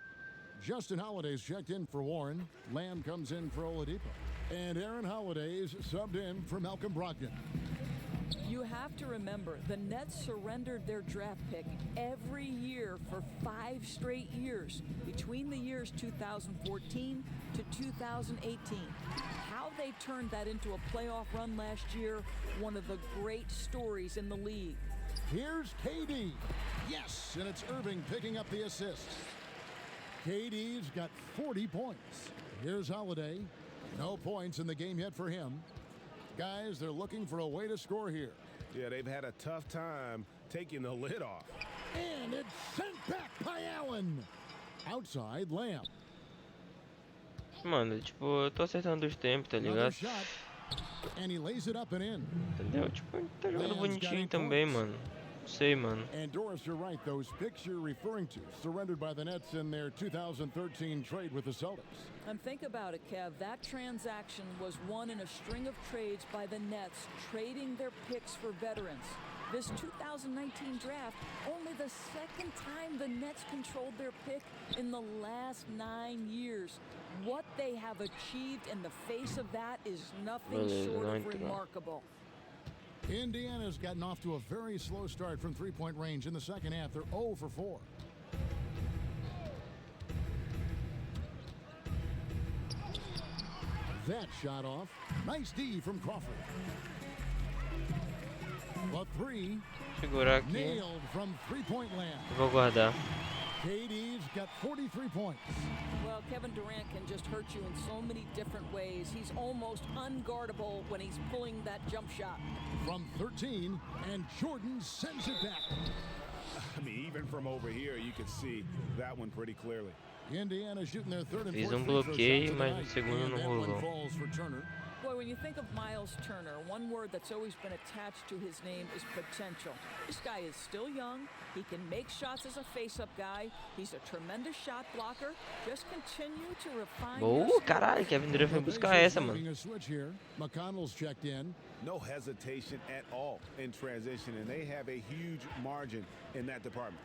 Justin Holiday's checked in for Warren. Lamb comes in for Oladipo. And Aaron Holiday's subbed in for Malcolm Brogdon.
You have to remember, the Nets surrendered their draft pick every year for 5 straight years, between the years 2014 to 2018. How they turned that into a playoff run last year, one of the great stories in the league.
Here's KD. Yes, and it's Irving picking up the assist. KD's got 40 points. Here's Holiday. No points in the game yet for him. Guys, they're looking for a way to score here.
Yeah, they've had a tough time taking the lid off.
And it's sent back by Allen. Outside, Lamb.
Mano, tipo, eu tô acertando os tempos, tá
Another
ligado?
shot. And he lays it up and in.
Entendeu? Tipo, ele tá jogando bonitinho também, mano. Não sei, mano.
And Doris, you're right. Those picks you're referring to, surrendered by the Nets in their 2013 trade with the Celtics.
And think about it, Kev. That transaction was one in a string of trades by the Nets, trading their picks for veterans. This 2019 draft, only the second time the Nets controlled their pick in the last 9 years. What they have achieved in the face of that is nothing short of remarkable.
Indiana's gotten off to a very slow start from three-point range in the second half. They're 0 for 4. That shot off. Nice D from Crawford. A three.
Segurar aqui.
Nailed from three-point land.
Vou guardar.
KD's got 43 points.
Well, Kevin Durant can just hurt you in so many different ways. He's almost unguardable when he's pulling that jump shot.
From 13, and Jordan sends it back.
I mean, even from over here, you can see that one pretty clearly.
Indiana shooting their third and
Fiz
fourth
bloqueio, mas o segundo não rolou.
Falls for Turner.
Boy, when you think of Miles Turner, one word that's always been attached to his name is potential. This guy is still young. He can make shots as a face-up guy. He's a tremendous shot blocker. Just continue to refine your skills.
Caralho, Kevin Durant foi buscar essa, mano.
A switch here. McConnell's checked in.
No hesitation at all in transition, and they have a huge margin in that department.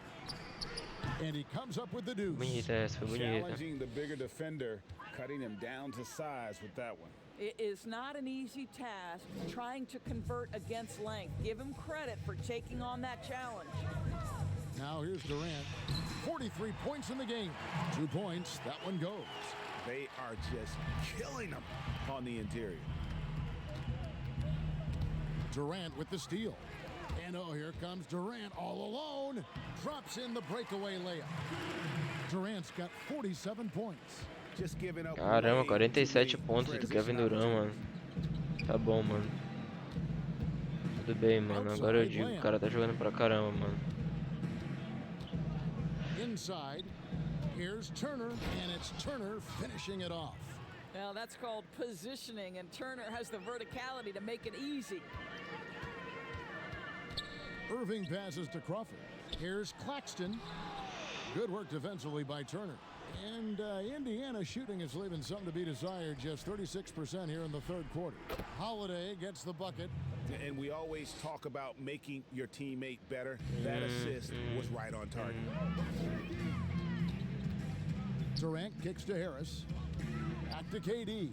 And he comes up with the deuce.
Bonita essa, foi bonita.
Challenging the bigger defender, cutting him down to size with that one.
It is not an easy task trying to convert against length. Give him credit for taking on that challenge.
Now here's Durant. 43 points in the game. 2 points. That one goes.
They are just killing them on the interior.
Durant with the steal. And oh, here comes Durant all alone. Drops in the breakaway layup. Durant's got 47 points.
Caramba, 47 pontos do Kevin Durant, mano. Tá bom, mano. Tudo bem, mano. Agora eu digo, o cara tá jogando pra caramba, mano.
Inside, here's Turner, and it's Turner finishing it off.
Now that's called positioning, and Turner has the verticality to make it easy.
Irving passes to Crawford. Here's Claxton. Good work defensively by Turner. And Indiana shooting is leaving something to be desired. Just 36% here in the third quarter. Holiday gets the bucket.
And we always talk about making your teammate better. That assist was right on target.
Durant kicks to Harris. Back to KD.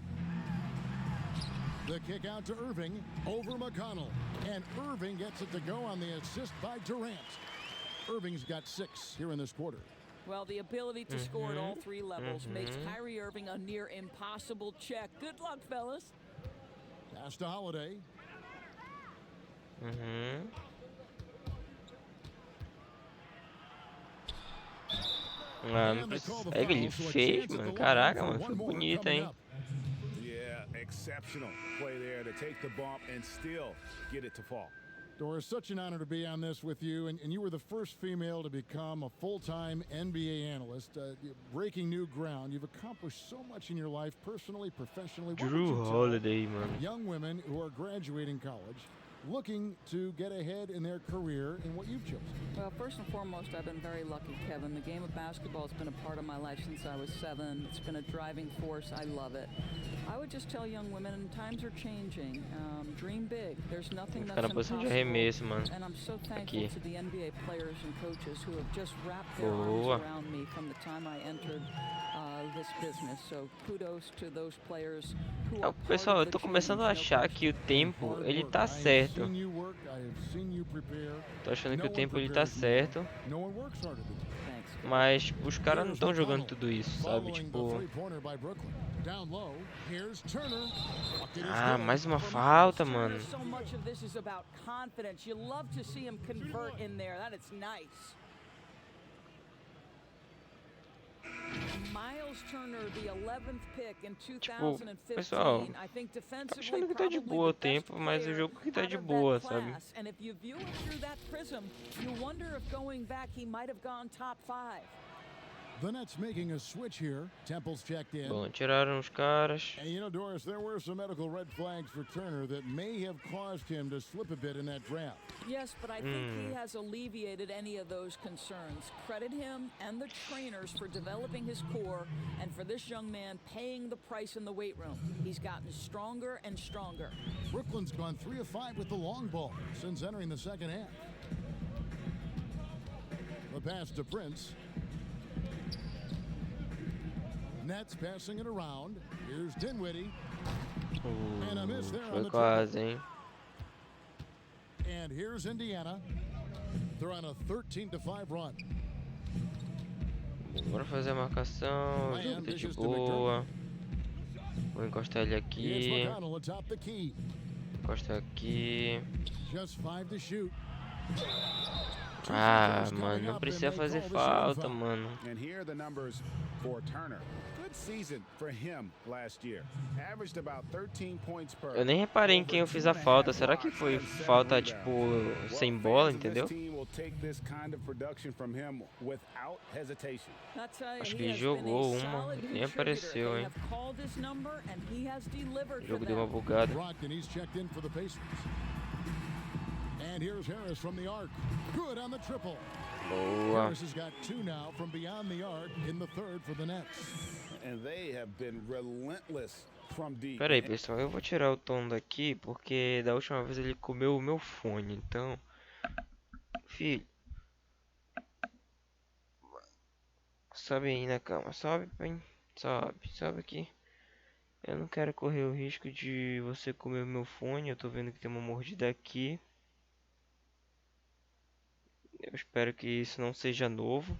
The kick out to Irving over McConnell. And Irving gets it to go on the assist by Durant. Irving's got 6 here in this quarter.
Well, the ability to score at all three levels makes Kyrie Irving a near impossible check. Good luck, fellas.
Pass to Holiday.
Ah, não precisa. É que ele fez, mano. Caraca, mano. Foi bonito, hein?
Yeah, exceptional play there to take the bump and still get it to fall.
Doris, such an honor to be on this with you, and you were the first female to become a full-time NBA analyst, breaking new ground. You've accomplished so much in your life, personally, professionally.
Drew Holiday, man.
Young women who are graduating college, looking to get ahead in their career in what you've chosen.
Well, first and foremost, I've been very lucky, Kevin. The game of basketball has been a part of my life since I was 7. It's been a driving force. I love it. I would just tell young women, times are changing. Dream big. There's nothing that's impossible. And I'm so thankful to the NBA players and coaches who have just wrapped their arms around me from the time I entered this business. So kudos to those players who are
Pessoal, eu tô começando a achar que o tempo, ele tá certo. Tô achando que o tempo, ele tá certo. Mas os caras não estão jogando tudo isso, sabe? Tipo... Ah, mais uma falta, mano.
Miles Turner, the 11th pick in
Tipo,
2015.
pessoal,
I think
tô
defensively
achando que tá de boa o tempo, mas o jogo que tá de boa, sabe?
And if you view it through that prism, you wonder if going back he might have gone top 5.
The Nets making a switch here. Temple's checked in.
Bom, tiraram os caras.
And you know, Doris, there were some medical red flags for Turner that may have caused him to slip a bit in that draft.
Yes, but I think he has alleviated any of those concerns. Credit him and the trainers for developing his core and for this young man paying the price in the weight room. He's gotten stronger and stronger.
Brooklyn's gone 3 of 5 with the long ball since entering the second half. The pass to Prince. Nets passing it around. Here's Dinwiddie. And a miss there on the
quase, hein?
And here's Indiana. They're on a 13-5 run.
Bora fazer a marcação. O jogo tá de boa. Vou encostar ele aqui. Encostar aqui. Ah, mano, não precisa fazer falta, mano.
And here are the numbers for Turner. Good season for him last year. Averaged about 13 points per.
Eu nem reparei em quem eu fiz a falta. Será que foi falta tipo sem bola, entendeu? Acho que ele jogou uma, nem apareceu, hein? O jogo deu uma bugada.
And here's Harris from the arc. Good on the triple.
Boa.
Harris has got 2 now from beyond the arc in the third for the Nets.
And they have been relentless from deep.
Pera aí, pessoal, eu vou tirar o tom daqui porque da última vez ele comeu o meu fone, então, filho, sobe aí na cama, sobe, bem, sobe aqui. Eu não quero correr o risco de você comer o meu fone. Eu tô vendo que tem uma mordida aqui. Eu espero que isso não seja novo,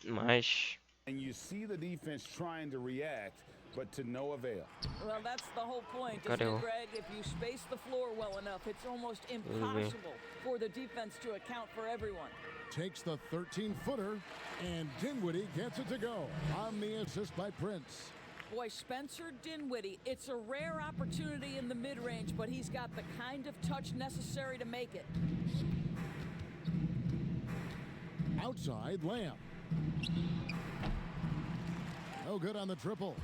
mas
And you see the defense trying to react, but to no avail.
Well, that's the whole point, isn't it, Greg? If you space the floor well enough, it's almost impossible for the defense to account for everyone.
Takes the 13-footer, and Dinwiddie gets it to go on the assist by Prince.
Boy, Spencer Dinwiddie, it's a rare opportunity in the mid-range, but he's got the kind of touch necessary to make it.
Outside, Lamb. No good on the triple.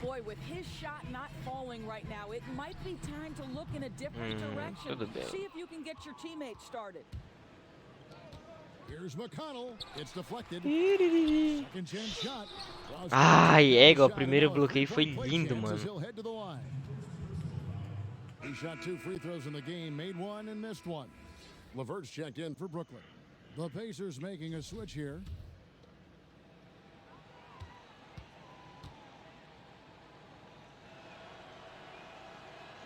Boy, with his shot not falling right now, it might be time to look in a different direction. See if you can get your teammates started.
Here's McConnell. It's deflected. Second chance shot.
Ai, égua, o primeiro bloqueio foi lindo, mano.
He shot 2 free throws in the game, made 1 and missed 1. LeVert's checked in for Brooklyn. The Pacers making a switch here.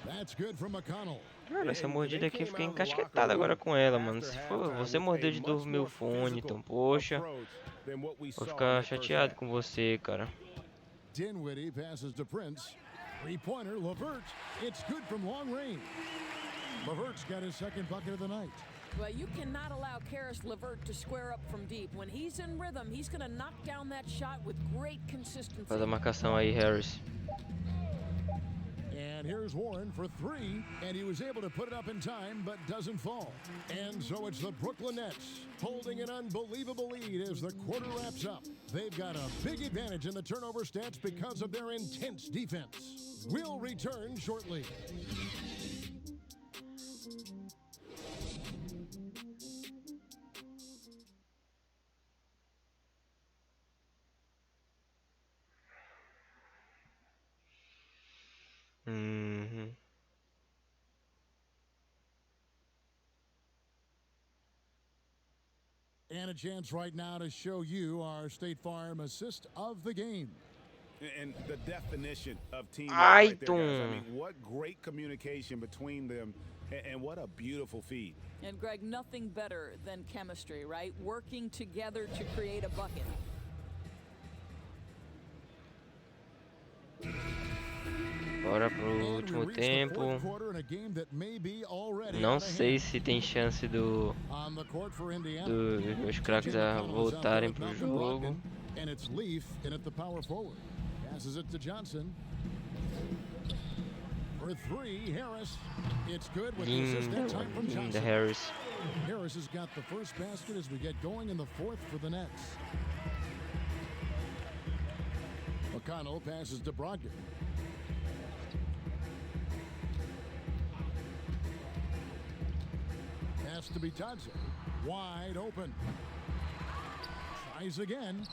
That's good from McConnell.
Cara, essa mordida aqui eu fiquei encasquetado agora com ela, mano. Se for você mordeu de novo meu fone, então, poxa, vou ficar chateado com você, cara.
Dinwiddie passes to Prince. Three-pointer, Levert. It's good from long range. Levert's got his second bucket of the night.
Well, you cannot allow Karis LeVert to square up from deep. When he's in rhythm, he's going to knock down that shot with great consistency.
Faz a marcação aí, Harris.
And here's Warren for three, and he was able to put it up in time, but doesn't fall. And so it's the Brooklyn Nets holding an unbelievable lead as the quarter wraps up. They've got a big advantage in the turnover stats because of their intense defense. We'll return shortly. And a chance right now to show you our State Farm assist of the game.
And the definition of teamwork right there, guys. I mean, what great communication between them, and what a beautiful feed.
And Greg, nothing better than chemistry, right? Working together to create a bucket.
Bora pro último tempo. Não sei se tem chance dos meus craques a voltarem pro jogo.
And it's Leaf in at the power forward. Passes it to Johnson. For three, Harris. It's good with the assist that time from Johnson.
Harris.
Harris has got the first basket as we get going in the fourth for the Nets. McConnell passes to Brogdon. Pass to Bitadze. Wide open. Tries again.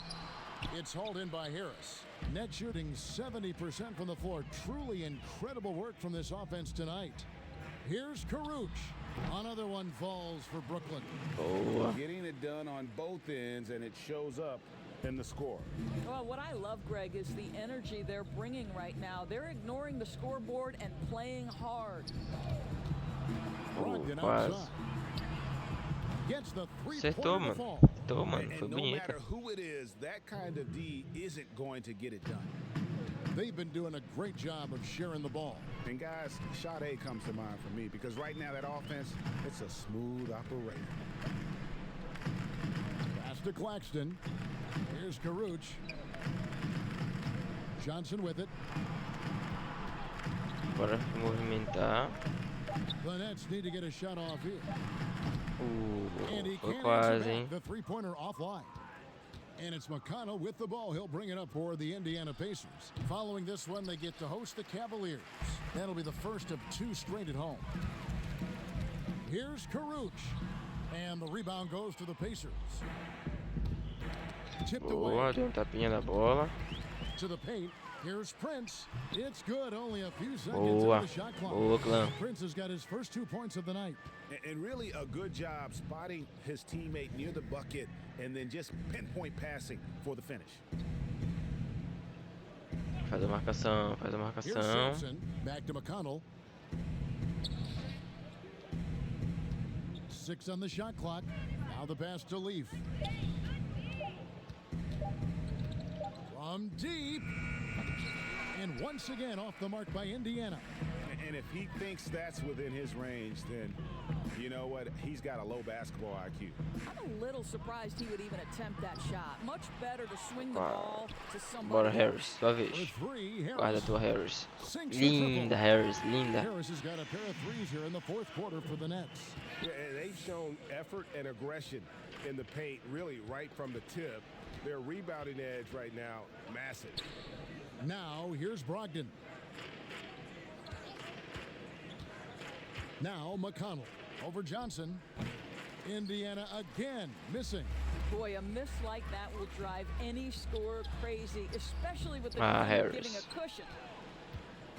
It's hauled in by Harris. Net shooting 70% from the floor. Truly incredible work from this offense tonight. Here's Karuch. Another one falls for Brooklyn.
Oh. Getting it done on both ends, and it shows up in the score.
Well, what I love, Greg, is the energy they're bringing right now. They're ignoring the scoreboard and playing hard.
Brogdon outside. Gets the
Acertou, mano. Acertou, mano. Foi
no
bonita.
matter who it is, that kind of D isn't going to get it done.
They've been doing a great job of sharing the ball.
And guys, shot A comes to mind for me because right now that offense, it's a smooth operation.
Pass to Claxton. Here's Karuch. Johnson with it.
Bora movimentar.
The Nets need to get a shot off here. And he
Foi
can't
quase,
answer
hein?
back. The three-pointer offline. And it's McConnell with the ball. He'll bring it up for the Indiana Pacers. Following this one, they get to host the Cavaliers. That'll be the first of two straight at home. Here's Karuch. And the rebound goes to the Pacers. Tipped
Boa,
away.
deu tapinha na bola.
To the paint. Here's Prince. It's good. Only a few seconds
Boa.
into the shot clock.
Boa, clã.
Prince has got his first 2 points of the night.
And really a good job spotting his teammate near the bucket and then just pinpoint passing for the finish.
Faz a marcação, faz a
Here's
marcação.
Simpson. Back to McConnell. 6 on the shot clock. Now the pass to Leaf. From deep. And once again off the mark by Indiana.
And if he thinks that's within his range, then you know what? He's got a low basketball IQ.
I'm a little surprised he would even attempt that shot. Much better to swing the ball to somebody
Bora,
else.
Harris, sua vez. Guarda a tua, Harris. Linda, Harris, linda.
Harris has got a pair of threes here in the fourth quarter for the Nets.
Yeah, and they've shown effort and aggression in the paint, really right from the tip. Their rebounding edge right now, massive.
Now, here's Brogdon. Now, McConnell over Johnson. Indiana again missing.
Boy, a miss like that will drive any scorer crazy, especially with the
Harris.
giving a cushion.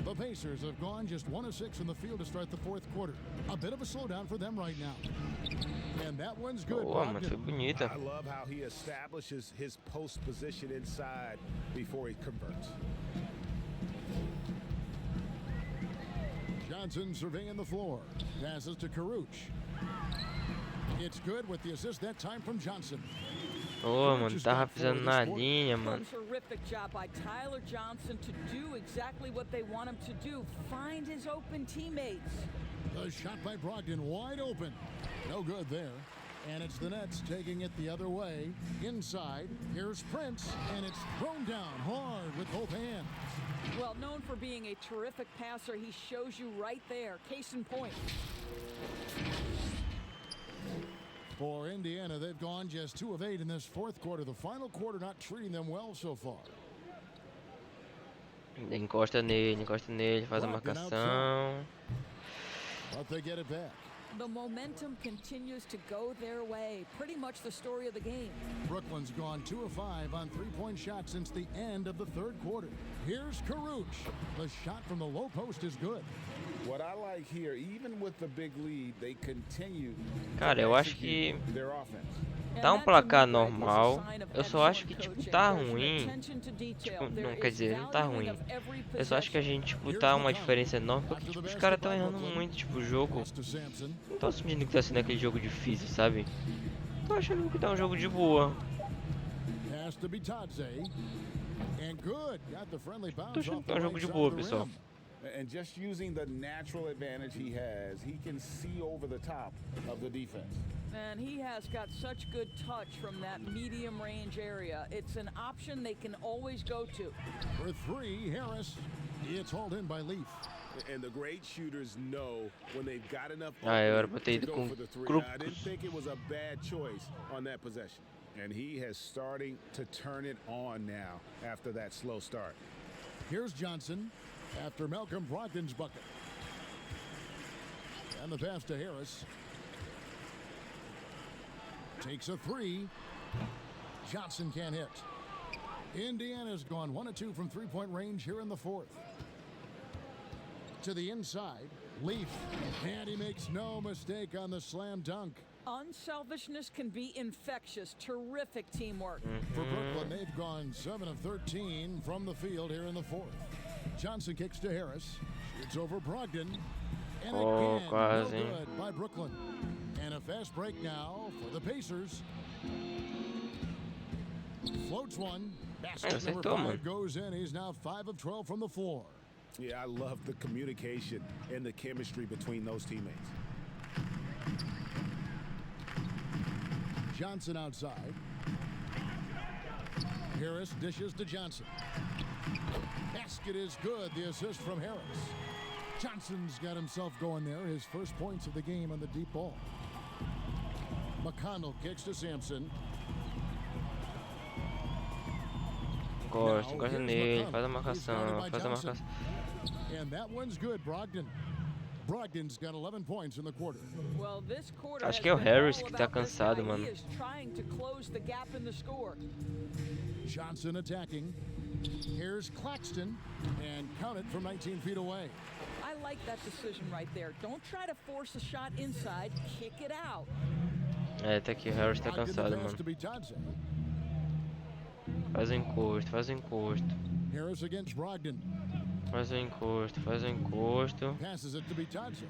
The Pacers have gone just 1 of 6 from the field to start the fourth quarter. A bit of a slowdown for them right now. And that one's good.
Boa, mas foi bonita.
I love how he establishes his post position inside before he converts.
Johnson surveying the floor. Passes to Karuch. It's good with the assist that time from Johnson.
Ô, mano, tava pisando na linha, mano.
Terrific job by Tyler Johnson to do exactly what they want him to do. Find his open teammates.
The shot by Brogdon wide open. No good there. And it's the Nets taking it the other way. Inside, here's Prince, and it's thrown down hard with both hands.
Well, known for being a terrific passer, he shows you right there. Case in point.
For Indiana, they've gone just 2 of 8 in this fourth quarter. The final quarter not treating them well so far.
Encosta nele, faz a marcação.
But they get it back.
The momentum continues to go their way. Pretty much the story of the game.
Brooklyn's gone 2 of 5 on 3-point shots since the end of the third quarter. Here's Karuch. The shot from the low post is good.
What I like here, even with the big lead, they continue
Cara, eu acho que
their offense.
tá um placar normal. Eu só acho que, tipo, tá ruim. Tipo, não quer dizer, não tá ruim. Eu só acho que a gente, tipo, tá uma diferença enorme. Porque, tipo, os caras tão errando muito, tipo, o jogo. Não tô sentindo que tá sendo aquele jogo difícil, sabe? Tô achando que tá um jogo de boa. Tô achando que tá um jogo de boa, pessoal.
And just using the natural advantage he has, he can see over the top of the defense.
And he has got such good touch from that medium range area. It's an option they can always go to.
For 3, Harris. It's hauled in by Leaf.
And the great shooters know when they've got enough
Agora botei
to go
com
for the three. I didn't think it was a bad choice on that possession. And he has starting to turn it on now after that slow start.
Here's Johnson after Malcolm Brogdon's bucket. And the pass to Harris. Takes a 3. Johnson can't hit. Indiana's gone 1 of 2 from 3-point range here in the fourth. To the inside, Leaf. And he makes no mistake on the slam dunk.
Unselfishness can be infectious. Terrific teamwork.
For Brooklyn, they've gone 7 of 13 from the field here in the fourth. Johnson kicks to Harris. Shoots over Brogdon. And again, no good by Brooklyn. And a fast break now for the Pacers. Floats one. Basket number 5 goes in. He's now 5 of 12 from the floor.
Yeah, I love the communication and the chemistry between those teammates.
Johnson outside. Harris dishes to Johnson. Basket is good. The assist from Harris. Johnson's got himself going there. His first points of the game on the deep ball. McConnell kicks to Sampson.
Encosta nele, faz a marcação,
And that one's good, Brogdon. Brogdon's got 11 points in the quarter.
Well, this quarter
Acho que é o Harris que tá cansado, mano.
He is trying to close the gap in the score.
Johnson attacking. Here's Claxton, and count it from 19 feet away.
I like that decision right there. Don't try to force a shot inside. Kick it out.
É, tá aqui, o Harris tá cansado, mano. Faz o encosto, faz o encosto.
Harris against Brogdon.
Faz o encosto, faz o encosto.
Passes it to Bitadze.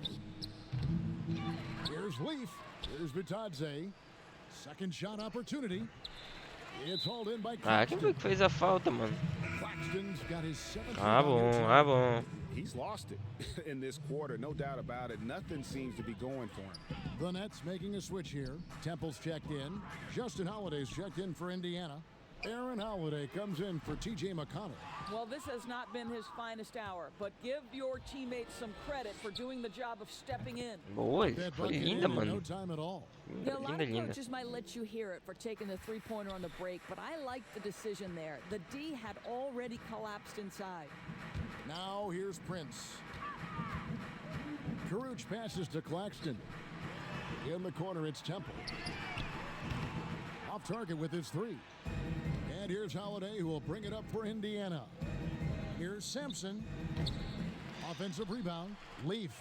Here's Leaf. Here's Bitadze. Second shot opportunity. It's hauled in by
Ah, quem foi que fez a falta, mano?
Claxton's got his 7th.
Bom.
He's lost it in this quarter, no doubt about it. Nothing seems to be going for him.
The Nets making a switch here. Temple's checked in. Justin Holiday's checked in for Indiana. Aaron Holiday comes in for T.J. McConnell.
Well, this has not been his finest hour, but give your teammates some credit for doing the job of stepping in.
Boa, foi linda, mano.
No time at all.
A lot of coaches might let you hear it for taking the three-pointer on the break, but I like the decision there. The D had already collapsed inside.
Now here's Prince. Karuch passes to Claxton. In the corner, it's Temple. Off target with his 3. And here's Holiday, who will bring it up for Indiana. Here's Sampson. Offensive rebound. Leaf.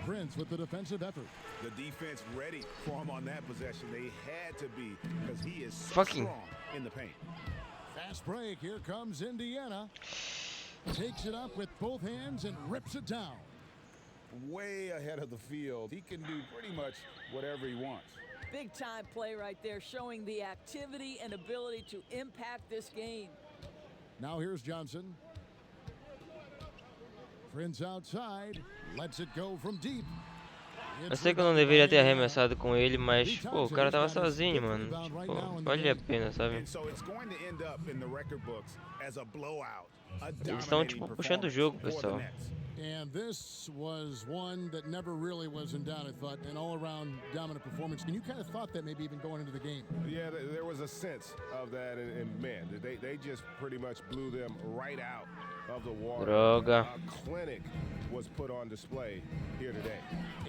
Prince with the defensive effort.
The defense ready for him on that possession. They had to be, because he is so strong in the paint.
Fast break. Here comes Indiana. Takes it up with both hands and rips it down.
way ahead of the field. He can do pretty much whatever he wants.
Big time play right there, showing the activity and ability to impact this game.
Now here's Johnson. Prince outside. Lets it go from deep.
Eu sei que eu não deveria ter arremessado com ele, mas, pô, o cara tava sozinho, mano. Tipo, vale a pena, sabe? Eles estão, tipo, puxando o jogo, pessoal.
And this was one that never really was in doubt, I thought, an all-around dominant performance. And you kind of thought that maybe even going into the game.
Yeah, there was a sense of that, and man, they just pretty much blew them right out of the water.
Droga.
A clinic was put on display here today.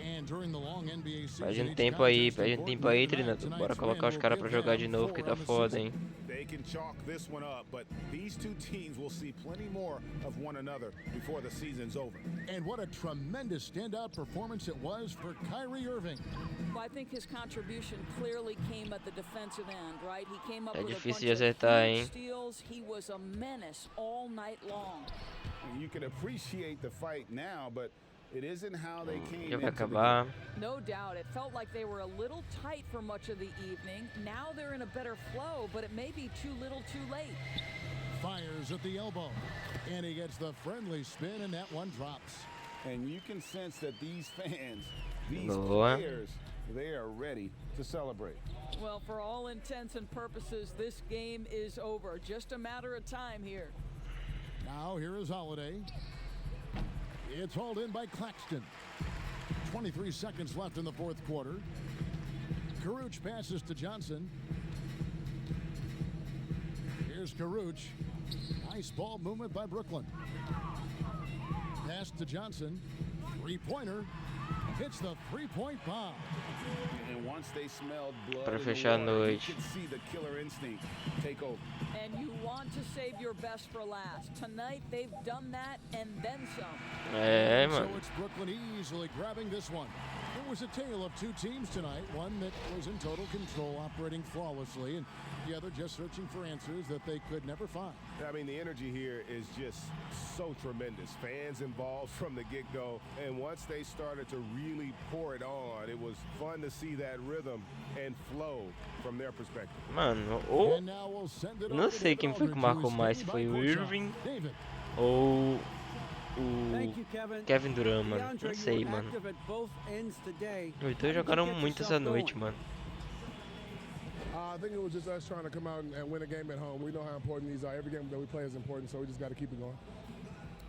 And during the long NBA season,
Perde um tempo aí, treinador. Bora colocar os caras pra jogar de novo, que tá foda, hein?
They can chalk this one up, but these two teams will see plenty more of one another before the season's over.
And what a tremendous standout performance it was for Kyrie Irving.
Well, I think his contribution clearly came at the defensive end, right? He came up
É
with a
difícil
bunch
de
of
acertar,
huge
hein?
steals. He was a menace all night long.
You can appreciate the fight now, but it isn't how they came
Já vai
into the
acabar.
game.
No doubt. It felt like they were a little tight for much of the evening. Now they're in a better flow, but it may be too little too late.
Fires at the elbow. And he gets the friendly spin, and that one drops.
And you can sense that these fans, these
Boa.
players, they are ready to celebrate.
Well, for all intents and purposes, this game is over. Just a matter of time here.
Now here is Holiday. It's hauled in by Claxton. 23 seconds left in the fourth quarter. Karuch passes to Johnson. Here's Karuch. Nice ball movement by Brooklyn. Pass to Johnson. Three-pointer. Hits the three-point bomb.
And once they smelled blood
Pra
in the
fechar a
water, you
noite.
could see the killer instinct take over.
And you want to save your best for last. Tonight, they've done that and then some.
É,
So
mano.
it's Brooklyn easily grabbing this one. It was a tale of two teams tonight. One that was in total control, operating flawlessly, and the other just searching for answers that they could never find.
I mean, the energy here is just so tremendous. Fans involved from the get-go, and once they started to really pour it on, it was fun to see that rhythm and flow from their perspective.
Mano, ou...
And now we'll send it
Não
over to
sei quem foi que
Aldridge,
marcou
who's
mais, se
standing
foi
by
o
courtside.
Irving
David.
ou o
Thank you, Kevin.
Kevin Durant, mano.
DeAndre,
Não
you
sei,
were
mano.
active at both ends today.
Os dois
How did you
jogaram
get
muito
yourself
essa noite,
going?
mano.
I think it was just us trying to come out and win a game at home. We know how important these are. Every game that we play is important, so we just got to keep it going.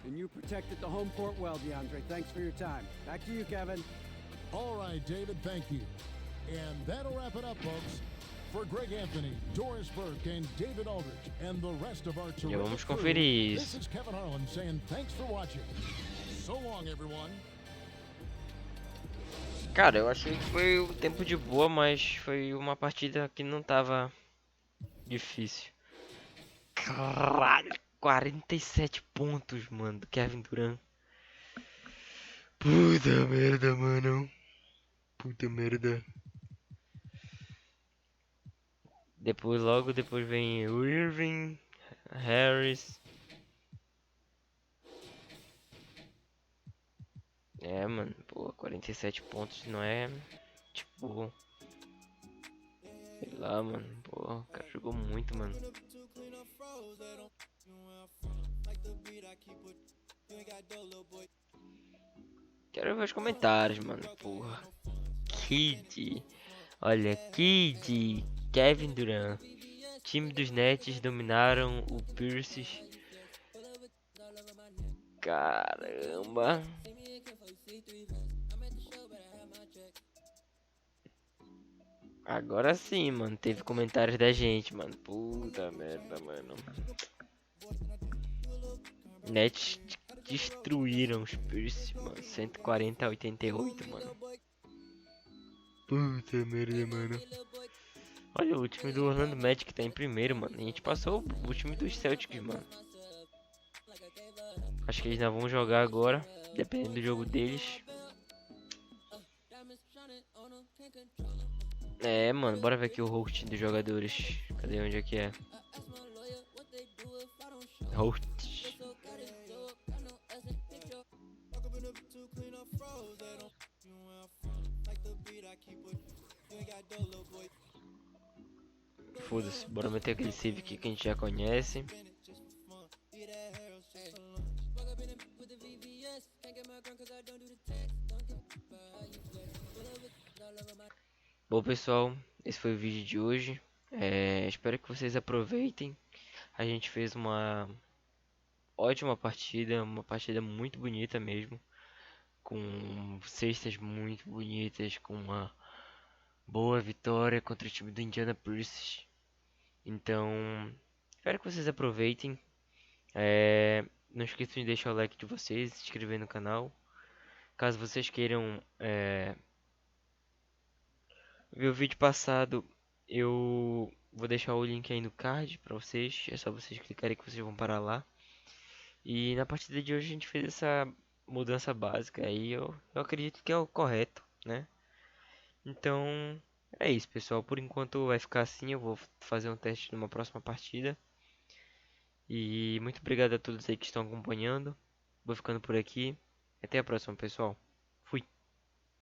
And you protected the home court well, DeAndre. Thanks for your time. Back to you, Kevin.
All right, David, thank you. And that'll wrap it up, folks. For Greg Anthony, Doris Burke, and David Aldridge, and the rest of our
Já vamos
terrific crew,
conferir
this
isso.
is Kevin Harlan saying thanks for watching. So long, everyone.
Cara, eu achei que foi o tempo de boa, mas foi uma partida que não tava difícil. Caralho, 47 pontos, mano, do Kevin Durant. Puta merda, mano. Puta merda. Depois, logo depois vem o Irving, Harris. É, mano, pô, 47 pontos não é, tipo, sei lá, mano, pô, o cara jogou muito, mano. Quero ver os comentários, mano, porra. Kid, olha, Kid, Kevin Durant. Time dos Nets dominaram o Pierce. Caramba. Agora sim, mano. Teve comentários da gente, mano. Puta merda, mano. Nets destruíram os Pierce, mano. 140 a 88, mano. Puta merda, mano. Olha, o time do Orlando Magic tá em primeiro, mano. A gente passou o time dos Celtics, mano. Acho que eles não vão jogar agora, dependendo do jogo deles. É, mano, bora ver aqui o host dos jogadores. Cadê, onde é que é? Host. Foda-se, bora meter aquele save aqui que a gente já conhece. Bom pessoal, esse foi o vídeo de hoje. Espero que vocês aproveitem. A gente fez uma ótima partida, uma partida muito bonita mesmo, com cestas muito bonitas, com uma boa vitória contra o time do Indianapolis. Então, espero que vocês aproveitem. Não esqueçam de deixar o like de vocês, se inscrever no canal. Caso vocês queiram ver o vídeo passado, eu vou deixar o link aí no card para vocês. É só vocês clicarem que vocês vão parar lá. E na partida de hoje a gente fez essa mudança básica aí, eu acredito que é o correto, né? Então é isso, pessoal. Por enquanto vai ficar assim. Eu vou fazer um teste numa próxima partida. E muito obrigado a todos aí que estão acompanhando. Vou ficando por aqui. Até a próxima, pessoal.